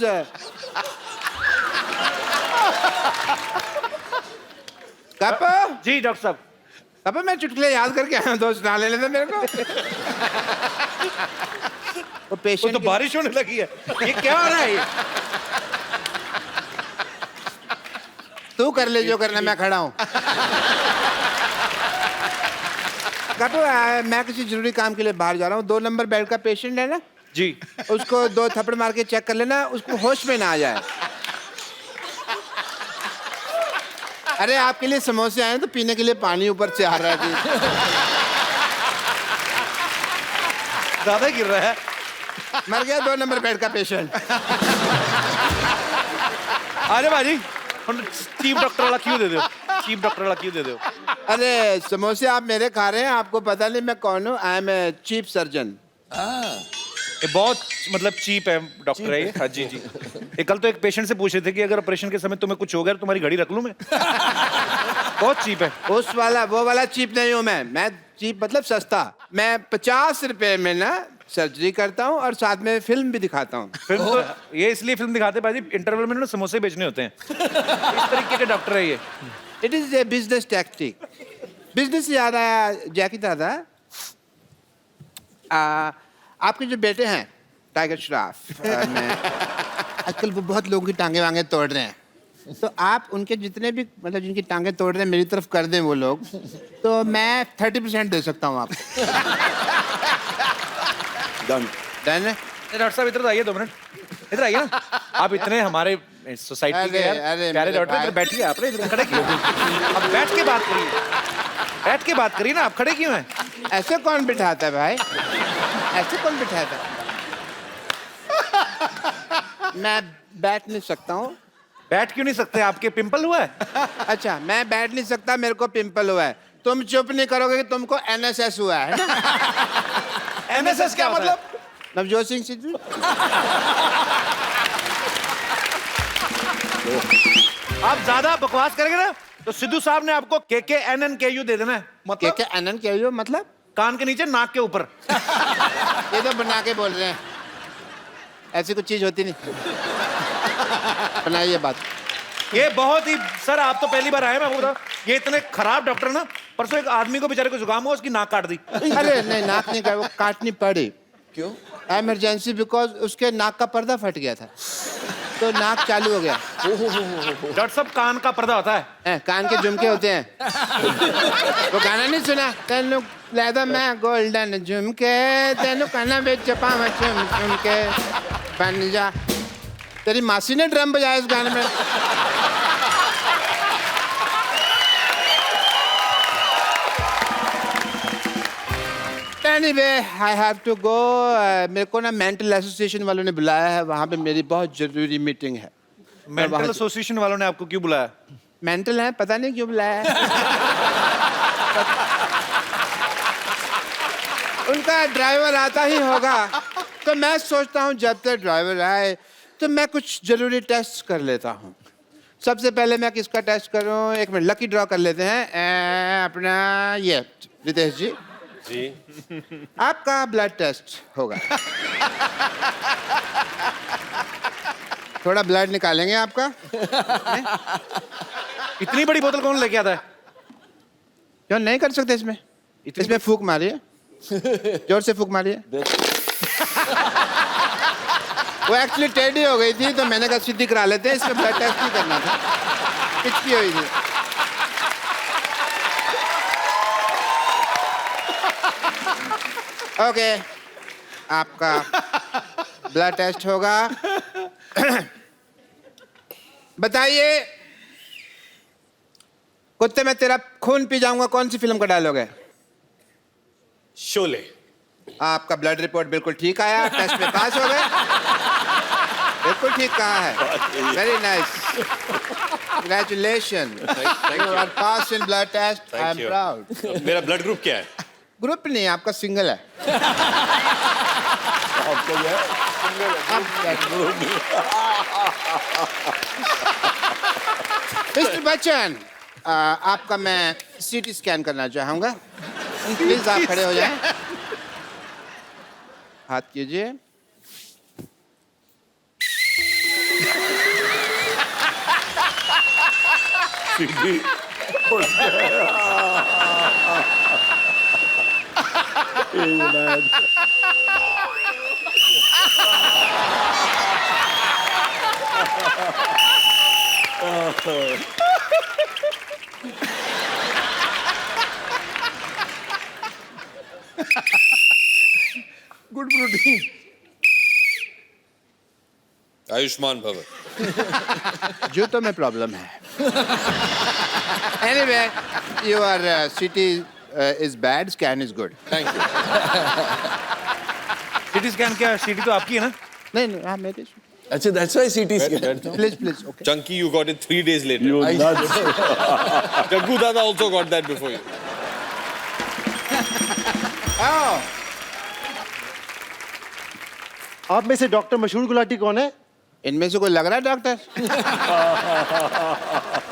कपू जी डॉक्टर साहब। कपू, मैं चुटकुले याद करके आया हूँ, 2 सुना लेने दे मेरे को। वो पेशेंट तो बारिश होने लगी है, ये क्या हो रहा है? तू कर ले जो करना, मैं खड़ा हूँ। कपू, मैं किसी जरूरी काम के लिए बाहर जा रहा हूँ। 2 नंबर बेड का पेशेंट है ना जी, उसको 2 थप्पड़ मार के चेक कर लेना, उसको होश में ना आ जाए। अरे आपके लिए समोसे आए तो पीने के लिए पानी ऊपर से आ रहा है। ज्यादा गिर रहा है। मर गया 2 नंबर बेड का पेशेंट। अरे बाजी, चीफ डॉक्टर वाला क्यों दे दो? चीफ डॉक्टर वाला क्यों दे दो? अरे समोसे आप मेरे खा रहे हैं, आपको पता नहीं मैं कौन हूँ। I am a chief surgeon. ये बहुत मतलब चीप है डॉक्टर है ये। हाँ जी। ये कल तो एक पेशेंट से पूछ रहे थे कि अगर ऑपरेशन के समय तुम्हें कुछ हो गया तो तुम्हारी घड़ी रख लूं मैं। बहुत चीप है। उस वाला वो वाला चीप नहीं हूँ मैं चीप मतलब सस्ता। मैं 50 रुपए में ना सर्जरी करता हूँ और साथ में फिल्म भी दिखाता हूँ। फिल्म तो ये इसलिए फिल्म दिखाते भाजी, इंटरवल में ना समोसे बेचने होते हैं। इस तरीके के डॉक्टर है ये। It is a business tactic. Business से याद आया जैकी दादा, आपके जो बेटे हैं टाइगर श्रॉफ, आजकल वो बहुत लोगों की टांगे वांगे तोड़ रहे हैं, तो आप उनके जितने भी मतलब जिनकी टांगे तोड़ रहे हैं मेरी तरफ कर दें वो लोग, तो मैं 30% दे सकता हूँ आपको। डन है। डॉक्टर साहब इधर आइए 2 मिनट, इधर आइए ना। आप इतने हमारे सोसाइटी के यार प्यारे डॉक्टर, इधर बैठिए आप। इधर खड़े क्यों? अब बैठ के बात करिए, बैठ के बात करिए ना। आप खड़े क्यों हैं? ऐसे कौन बिठाता है भाई? ऐसे कौन बिठाता है? मैं बैठ नहीं सकता हूँ। बैठ क्यों नहीं सकते? आपके पिंपल हुआ है? अच्छा, मैं बैठ नहीं सकता, मेरे को पिंपल हुआ है। तुम चुप नहीं करोगे कि तुमको NSS हुआ है ना? NSS क्या मतलब? नवजोत सिंह सिद्धू। आप ज्यादा बकवास करेंगे ना तो सिद्धू साहब ने आपको KKNNKU दे देना है। मतलब KKNNKU मतलब कान के नीचे नाक के ऊपर। ये तो बना के बोल रहे हैं, ऐसी कुछ चीज होती नहीं। बनाइए बात। ये बहुत ही सर, आप तो पहली बार आए, मैं आपको बताऊं, ये इतने खराब डॉक्टर ना, परसों एक आदमी को बेचारे को जुकाम हुआ, उसकी नाक काट दी। अरे नहीं, नाक नहीं काट, वो काटनी पड़ी। क्यों? इमरजेंसी, बिकॉज उसके नाक का पर्दा फट गया था। तो नाक चालू हो गया। डॉक्टर साहब कान का पर्दा होता है। कान के झुमके होते हैं। वो गाना नहीं सुना? तेनू लैदा मैं गोल्डन झुमके, तेनू काना बेच पावा चुम चुम के बन जा। तेरी मासी ने ड्रम बजाया इस गाने में। Anyway, I have to go. मेरे को ना मेंटल एसोसिएशन वालों ने बुलाया है, वहाँ पे मेरी बहुत जरूरी मीटिंग है। मेंटल एसोसिएशन वालों ने आपको क्यों बुलाया? मेंटल है, पता नहीं क्यों बुलाया है। उनका ड्राइवर आता ही होगा, तो मैं सोचता हूँ जब तक ड्राइवर आए तो मैं कुछ जरूरी टेस्ट कर लेता हूँ। सबसे पहले मैं किसका टेस्ट करूँ? एक मिनट, लकी ड्रॉ कर लेते हैं। अपना ये रितेश जी आपका ब्लड टेस्ट होगा। थोड़ा ब्लड निकालेंगे आपका। इतनी बड़ी बोतल कौन लेके आता है? क्यों नहीं कर सकते इसमें? इसमें फूक मारिए, जोर से फूक मारिए। वो एक्चुअली टेढ़ी हो गई थी तो मैंने कहा सीधी करा लेते हैं, इसका ब्लड टेस्ट नहीं करना था, पिचकी हुई थी। ओके, आपका ब्लड टेस्ट होगा। बताइए, कुत्ते में तेरा खून पी जाऊंगा कौन सी फिल्म का डायलॉग है? शोले। आपका ब्लड रिपोर्ट बिल्कुल ठीक आया, टेस्ट में पास हो गए। बिल्कुल ठीक कहा है। Very nice, congratulation, you are pass in blood test. I am proud. मेरा ब्लड ग्रुप क्या है? ग्रुप नहीं, आपका सिंगल है। मिस्टर बच्चन, आपका मैं सीटी स्कैन करना चाहूंगा। प्लीज आप खड़े हो जाएं। हाथ कीजिए। Good protein. आयुष्मान भव। जूतों में प्रॉब्लम है। Anyway, your CT is bad, scan is good. Thank you. CT scan क्या? सीटी तो आपकी है ना? नहीं, हाँ मेरी। अच्छा, that's why CT scan. Please, okay. Chunky, you got it 3 days later. You nuts. Jaggu Dada also got that before you. आओ। आप में से डॉक्टर मशहूर गुलाटी कौन है? इनमें से कोई लग रहा है डॉक्टर?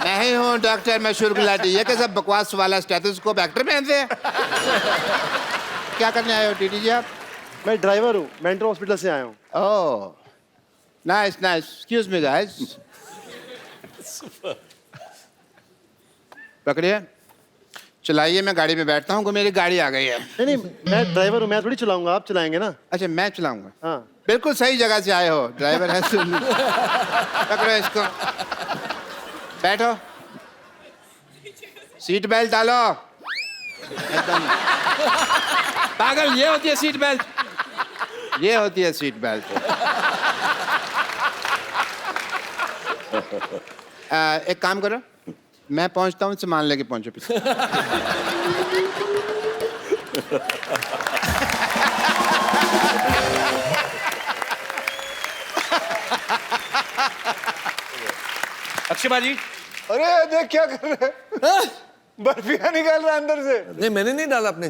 मैं ही हूँ डॉक्टर मशहूर गुलाटी। ये कैसा बकवास वाला स्टेथोस्कोप एक्टर पहनते हैं? क्या करने आए हो टीटी जी आप? मैं ड्राइवर हूँ, मेंटल हॉस्पिटल से आया हूँ। Oh, nice nice. Excuse me guys. पकड़िए, चलाइए, मैं गाड़ी में बैठता हूँ। मेरी गाड़ी आ गई है। नहीं, मैं ड्राइवर हूँ, मैं थोड़ी चलाऊंगा, आप चलाएंगे ना। अच्छा, मैं चलाऊंगा? हाँ। बिल्कुल सही जगह से आए हो, ड्राइवर है। पकड़ो इसको, बैठो, सीट बेल्ट डालो। एकदम पागल, ये होती है सीट बेल्ट, ये होती है सीट बेल्ट। एक काम करो, मैं पहुंचता हूँ, सामान लेके पहुंचो पीछे। अक्षय बाजी, अरे देख क्या कर रहे हैं? बर्फियां निकाल रहा है अंदर से। नहीं, मैंने नहीं डाला अपने।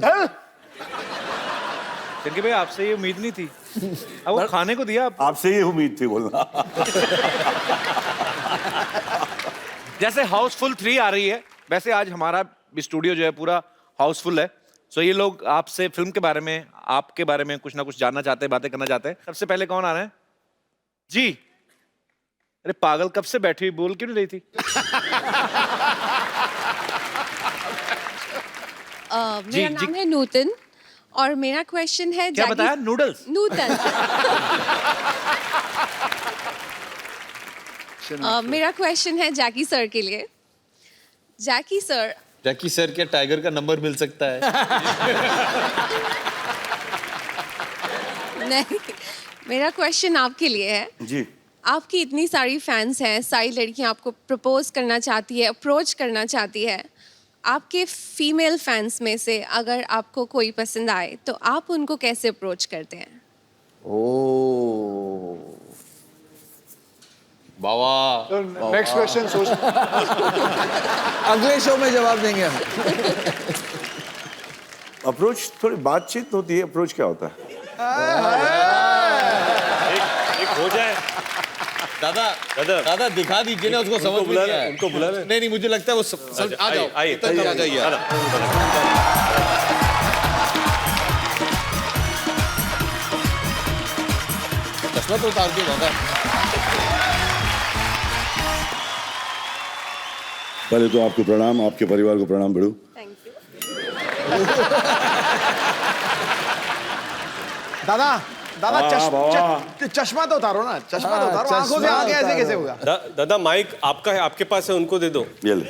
क्योंकि भाई आपसे ये उम्मीद नहीं थी। अब वो खाने को दिया आपसे ही उम्मीद थी बोलना। जैसे हाउसफुल 3 आ रही है, वैसे आज हमारा स्टूडियो जो है पूरा हाउसफुल है। सो ये लोग आपसे फिल्म के बारे में, आपके बारे में कुछ ना कुछ जानना चाहते हैं, बातें करना चाहते हैं। सबसे पहले कौन आ रहे हैं जी? अरे पागल, कब से बैठी हुई, बोल क्यों नहीं रही थी? मेरा नाम है नूतन और मेरा क्वेश्चन है क्या बताया? नूडल्स? नूतन। मेरा क्वेश्चन है जैकी सर के लिए। जैकी सर, जैकी सर, क्या टाइगर का नंबर मिल सकता है? नहीं, मेरा क्वेश्चन आपके लिए है। जी। आपकी इतनी सारी फैंस हैं, सारी लड़कियां आपको प्रपोज करना चाहती है, अप्रोच करना चाहती है। आपके फीमेल फैंस में से अगर आपको कोई पसंद आए तो आप उनको कैसे अप्रोच करते हैं? ओह बाबा, नेक्स्ट क्वेश्चन सोच। अगले शो में जवाब देंगे हम। अप्रोच थोड़ी बातचीत होती है, अप्रोच क्या होता है? एक हो जाए। दादा दिखा दीजिए ना, उसको समझ में नहीं आया। उनको बुला ले। नहीं, मुझे लगता है वो समझ आ जाओ। आइए, आ जाइए। चश्मा तो उतार के दादा। पहले तो आपको प्रणाम, आपके परिवार को प्रणाम बड़ू। दादा चश्मा तो उतारो ना, चश्मा तो उतारो, आंखों से आगे ऐसे कैसे होगा? दादा माइक आपका है, आपके पास है, उनको दे दो। ये ले।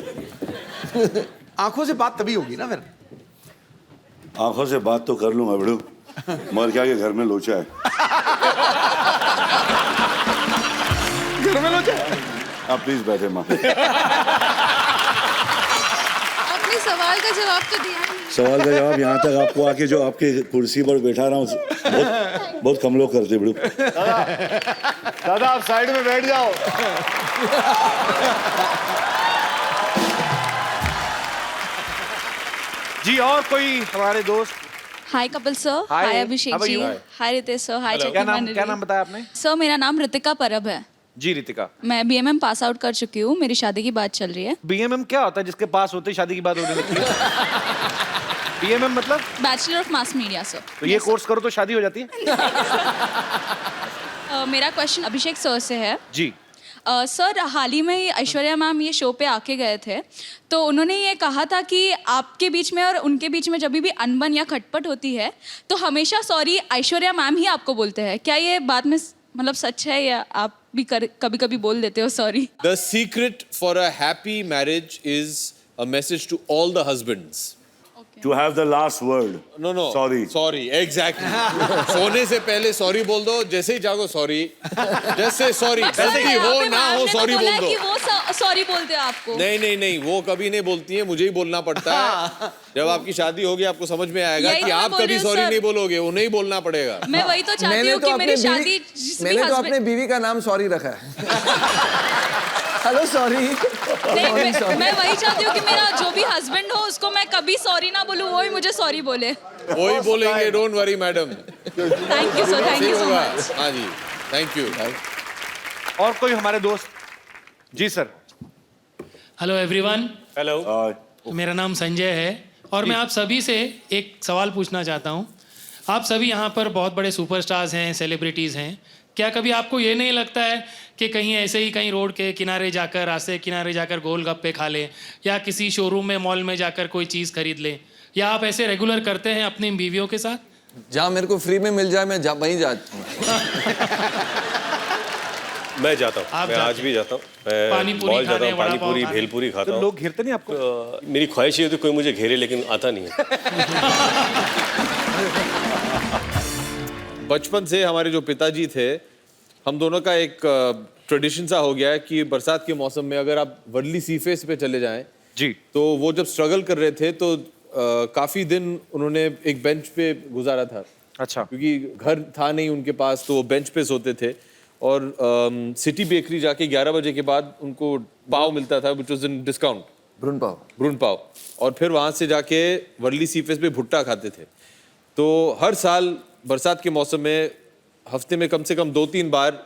आंखों से बात तभी होगी ना फिर। आंखों से बात तो कर लूंगा बड़ू, मगर क्या कि घर में लोचा है। घर में लोचा? आप प्लीज बैठे माँ। आपने सवाल का जवाब तो दिया नहीं। सवाल का जवाब यहाँ तक आपको आके जो आपके कुर्सी पर बैठा रहा हूँ, बहुत कम लोग करते बड़ू। दादा आप साइड में बैठ जाओ। जी, और कोई हमारे दोस्त? Hi Kapil sir, Hi. Hi Abhishek How are ji, you? Hi Ritesh sir, hi क्या नाम बताया आपने? सर मेरा नाम रितिका परब है। जी रितिका। मैं बीएमएम पास आउट कर चुकी हूँ, मेरी शादी की बात चल रही है। बीएमएम क्या होता है जिसके पास होते ही शादी की बात होने लगती है? बीएमएम मतलब? Bachelor of mass media sir. तो ये कोर्स करो तो शादी हो जाती है? मेरा क्वेश्चन अभिषेक सर से है। जी। सर हाल ही में ही ऐश्वर्या मैम ये शो पे आके गए थे, तो उन्होंने ये कहा था कि आपके बीच में और उनके बीच में जब भी अनबन या खटपट होती है तो हमेशा सॉरी ऐश्वर्या मैम ही आपको बोलते हैं। क्या ये बात में मतलब सच है या आप भी कभी कभी बोल देते हो sorry? The secret for a happy marriage is a message to all the husbands. To have the last word. No. Sorry, exactly. सोने से पहले सॉरी बोल दो, जैसे ही जागो सॉरी, जैसे सॉरी, गलती हो ना हो सॉरी बोल दो। कि वो सॉरी बोलते हैं आपको? नहीं, वो कभी नहीं बोलती है, मुझे ही बोलना पड़ता है। जब आपकी शादी होगी आपको समझ में आएगा कि आप कभी सॉरी नहीं बोलोगे, उन्हें ही बोलना पड़ेगा। मैं वही तो चाहती हूँ कि मेरी शादी, मैंने तो अपने बीवी का नाम सॉरी रखा है। Hello sorry. मैं वही चाहती हूँ कि मेरा जो भी हस्बैंड हो उसको मैं कभी सॉरी ना बोलूँ, वो ही मुझे सॉरी बोले। वही बोलेंगे, don't worry madam. Thank you so much. हाँ जी, थैंक यू। और कोई हमारे दोस्त? जी सर। Hello everyone. हेलो। मेरा नाम संजय है और मैं आप सभी से एक सवाल पूछना चाहता हूँ। आप सभी यहाँ पर बहुत बड़े सुपरस्टार्स हैं, सेलिब्रिटीज़ हैं। क्या कभी आपको ये नहीं लगता है कि कहीं ऐसे ही कहीं रोड के किनारे जाकर, रास्ते के किनारे जाकर गोलगप्पे खा लें या किसी शोरूम में, मॉल में जाकर कोई चीज़ खरीद लें, या आप ऐसे रेगुलर करते हैं अपनी बीवियों के साथ? जहाँ मेरे को फ्री में मिल जाए मैं वहीं जाता हूँ। मैं जाता हूँ, मैं आज भी जाता हूँ। पानीपुरी खाने, पानी पूरी, भेलपूरी खाता हूँ। लोग घेरते नहीं आपको? मेरी ख्वाहिश ये होती कोई मुझे घेरे, लेकिन आता नहीं है। बचपन से हमारे जो पिताजी थे, हम दोनों का एक ट्रेडिशन सा हो गया है कि बरसात के मौसम में अगर आप वर्ली सी फेस पे चले जाएं जी, तो वो जब स्ट्रगल कर रहे थे तो काफ़ी दिन उन्होंने एक बेंच पे गुजारा था। अच्छा। क्योंकि घर था नहीं उनके पास, तो वो बेंच पे सोते थे और सिटी बेकरी जाके 11 बजे के बाद उनको पाव मिलता था, विच वॉज इन डिस्काउंट, भ्रूण पाव, और फिर वहाँ से जाके वर्ली सी फेस पे भुट्टा खाते थे। तो हर साल बरसात के मौसम में हफ्ते में कम से कम 2-3 बार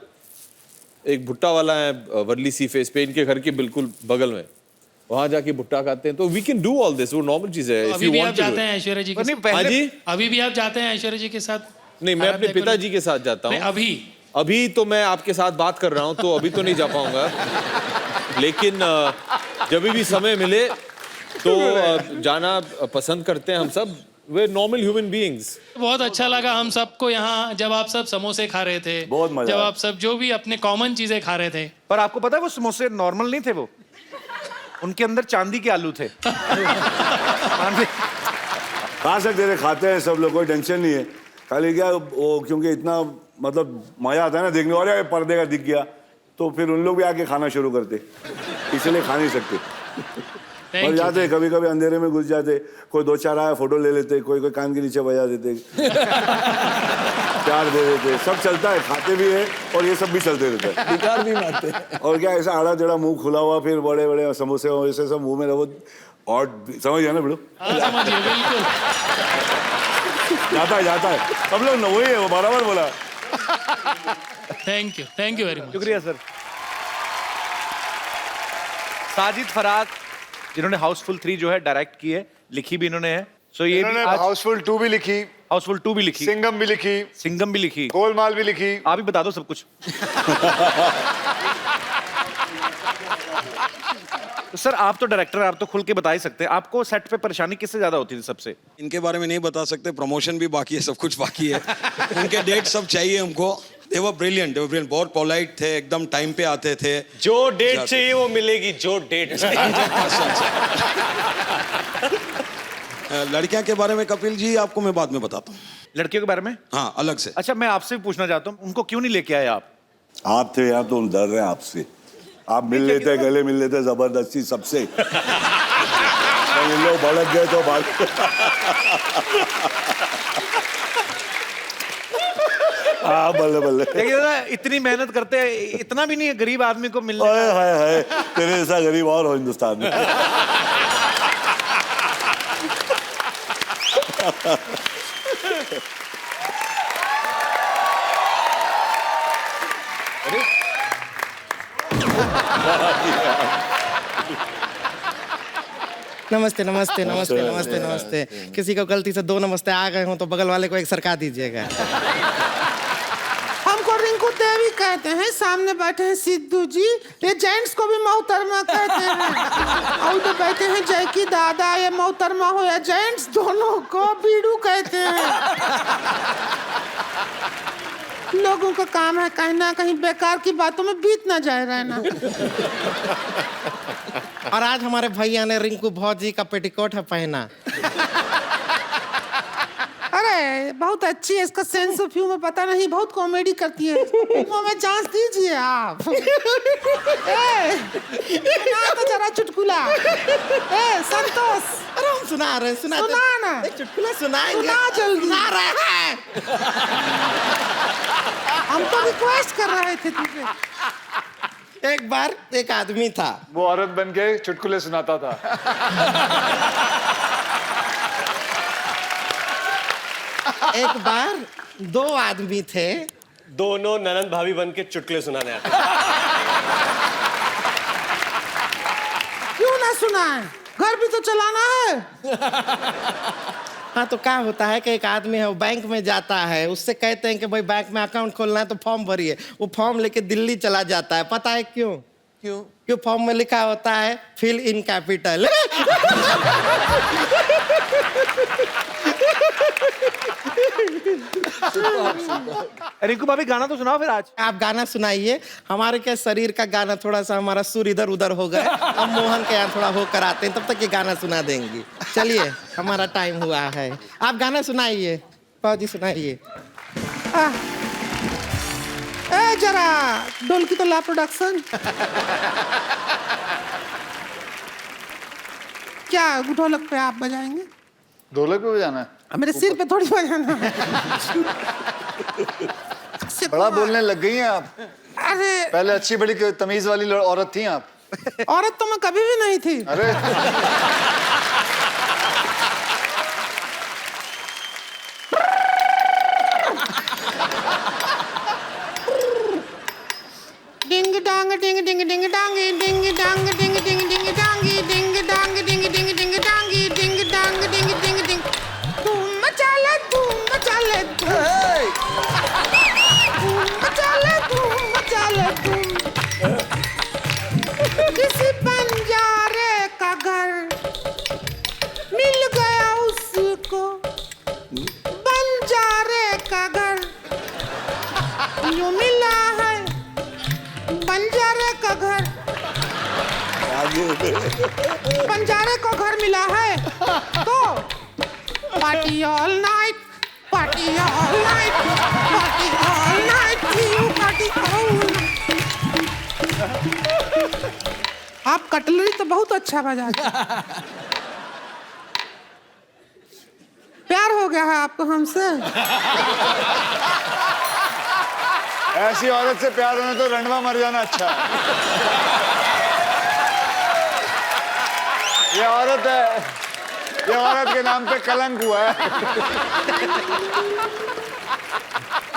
एक भुट्टा वाला है वर्ली सी फेस पे, इनके घर के बिल्कुल बगल में, वहां जाके भुट्टा खाते हैं। तो we can do all this, वो नॉर्मल चीज है। अभी भी आप जाते हैं ऐश्वर्या जी के साथ? हाँ जी, अभी भी आप जाते हैं ऐश्वर्या जी के साथ? नहीं, मैं अपने पिताजी के साथ जाता हूँ। अभी तो मैं आपके साथ बात कर रहा हूँ, तो अभी तो नहीं जा पाऊंगा, लेकिन जब भी समय मिले तो जाना पसंद करते हैं हम सब। we're normal human beings. बहुत अच्छा लगा हम सबको यहाँ जब आप सब समोसे खा रहे थे, बहुत मजा जब आया। आप सब जो भी अपने कॉमन चीजें खा रहे थे। पर आपको पता है वो समोसे नॉर्मल नहीं थे, वो उनके अंदर चांदी के आलू थे। खा सकते थे, खाते हैं सब लोग, कोई टेंशन नहीं है। खाली क्या वो क्योंकि इतना मतलब मजा आता है ना देखने वाले, पर्दे का दिख गया तो फिर उन लोग भी आके खाना शुरू करते, इसलिए खा नहीं सकते। और जाते कभी कभी अंधेरे में घुस जाते, कोई 2-4 आया फोटो ले लेते, कोई कोई कान के नीचे बजा देते, प्यार दे देते, सब चलता है, खाते भी है और ये सब भी चलते रहता है, गिटार भी मारते हैं। और क्या ऐसा आड़ा टेढ़ा मुंह खुला हुआ, फिर बड़े बड़े समोसे वैसे सब मुंह में रहो, और समझ गया ना बिल्कुल, समझिए बिल्कुल। जाता है सब लोग वही है, वो बराबर बोला। Thank you very much. शुक्रिया सर। साजिद फराज जिन्होंने हाउसफुल 3 जो है डायरेक्ट की है, लिखी भी इन्होंने है। सो ये इन्होंने हाउसफुल 2 भी लिखी, हाउसफुल 2 भी लिखी, सिंघम भी लिखी, गोलमाल भी लिखी। आप ही बता दो सब कुछ। तो सर आप तो डायरेक्टर हैं, आप तो खुल के बता ही सकते हैं, आपको सेट पे परेशानी किससे ज्यादा होती थी सबसे? इनके बारे में नहीं बता सकते, प्रमोशन भी बाकी है, सब कुछ बाकी है। उनके डेट सब चाहिए हमको। They were brilliant, बहुत पोलाइट थे, एकदम टाइम पे आते थे। जो डेट चाहिए वो मिलेगी, जो डेट चाहिए। लड़कियां के बारे में कपिल जी आपको मैं बाद में बताता हूँ। लड़कियों के बारे में? हाँ, अलग से। अच्छा मैं आपसे भी पूछना चाहता हूँ, उनको क्यों नहीं लेके आए आप? आप थे यार तो हम डर रहे हैं आपसे, आप मिल लेते, गले मिल लेते जबरदस्ती सबसे, इन लोग भड़क गए तो भाग। हाँ बल्ले बल्ले। देखिए ना इतनी मेहनत करते हैं, इतना भी नहीं है गरीब आदमी को मिलने का। हाय तेरे जैसा गरीब और हो हिंदुस्तान में। नमस्ते नमस्ते नमस्ते नमस्ते नमस्ते। किसी को गलती से 2 नमस्ते आ गए हो तो बगल वाले को एक सरका दीजिएगा। हमको रिंकू देवी कहते हैं, सामने बैठे हैं सिद्धू जी, ये जेंट्स को भी मोहतरमा कहते हैं, और उधर बैठे हैं जैकी दादा, ये मोहतरमा हो या जेंट्स दोनों को बीड़ू कहते हैं। लोगों का काम है कहीं ना कहीं बेकार की बातों में बीत ना जाए रहना। और आज हमारे भैया ने रिंकू भौजी का पेटीकोट है पहना। अरे बहुत अच्छी है, इसका सेंस ऑफ ह्यूमर पता नहीं, बहुत कॉमेडी करती है। मुंह में जांच दीजिए आप। ना तो जरा चुटकुला। संतोष, अरे हम सुना रहे हैं, सुना ना, एक चुटकुला सुनाएंगे। सुना जल्दी। सुना रहे हैं। हम तो रिक्वेस्ट कर रहे थे तुझे। एक बार एक आदमी था, वो औरत बन के चुटकुले सुनाता था। एक बार 2 आदमी थे, दोनों ननंद भाभी बन के चुटकुले सुनाने आते। क्यों ना सुनाए, घर भी तो चलाना है। हाँ तो क्या होता है कि एक आदमी है वो बैंक में जाता है, उससे कहते हैं कि भाई बैंक में अकाउंट खोलना है तो फॉर्म भरिए। वो फॉर्म लेके दिल्ली चला जाता है, पता है क्यों? क्यों फॉर्म में लिखा होता है फिल इन कैपिटल। रिंकू भाभी गाना तो सुनाओ फिर आज। आप गाना सुनाइए, हमारे क्या शरीर का गाना थोड़ा सा हमारा सुर इधर उधर हो गया, अब मोहन के यहाँ थोड़ा हो कर आते हैं, तब तक ये गाना सुना देंगी। चलिए हमारा टाइम हुआ है, आप गाना सुनाइए, फौजी सुनाइए। जरा ढोलकी तो ला प्रोडक्शन। क्या ढोलक पे आप बजाएंगे? ढोलक पे बजाना है? मेरे सिर पे थोड़ी बजाना है। बड़ा बोलने लग गई हैं आप। अरे पहले अच्छी बड़ी तमीज वाली औरत थी आप। औरत तो मैं कभी भी नहीं थी। अरे डिंग डांग डिंग डिंग डिंग डांगी, डिंग डांग डिंग डिंग डिंग डांगी, डिंग डांग डिंग डिंग डिंग डांगी, डिंग डांग डिंग डिंग डिंग। धूम मचा ले धूम मचा ले धूम मचा ले धूम। किसी बंजारे का घर मिल गया उसको, यूं मिला है बंजारे का घर, बंजारे को घर मिला है तो party all night, party all night, party all night, party all. आप कटलरी तो बहुत अच्छा बजाते हैं। प्यार हो गया है आपको हमसे? ऐसी औरत से प्यार होने तो रंडवा मर जाना अच्छा है। ये औरत है, ये औरत के नाम पे कलंक हुआ है।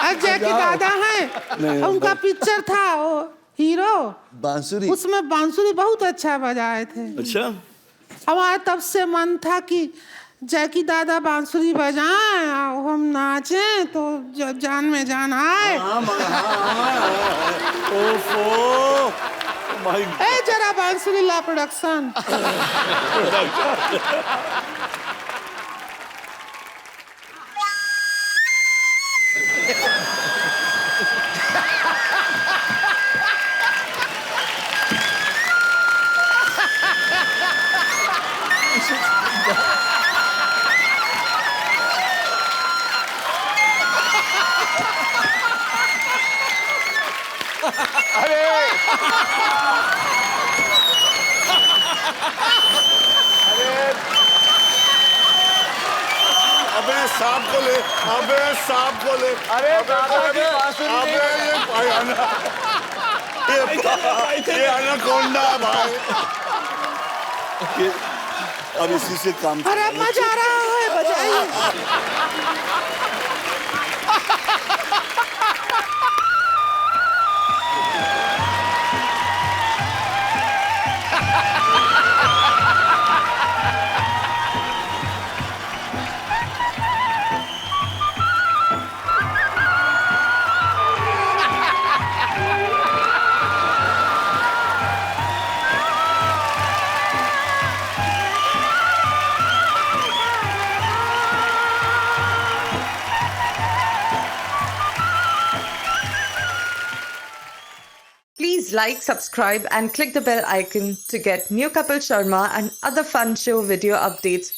अजय के दादा हैं, उनका पिक्चर था वो हीरो बांसुरी, उसमें बांसुरी बहुत अच्छा बजाए थे। अच्छा, हमारा तब से मन था कि जैकी दादा बांसुरी बजाएं और हम नाचें तो जान में जान आए। ए जरा बांसुरी ला प्रोडक्शन। अबे सांप को ले, अबे सांप को ले, अरे ये एनाकोंडा भाई, अब इसी से काम। अरे मजा आ रहा है, बजाइए। Please like, subscribe and click the bell icon to get new Kapil Sharma and other fun show video updates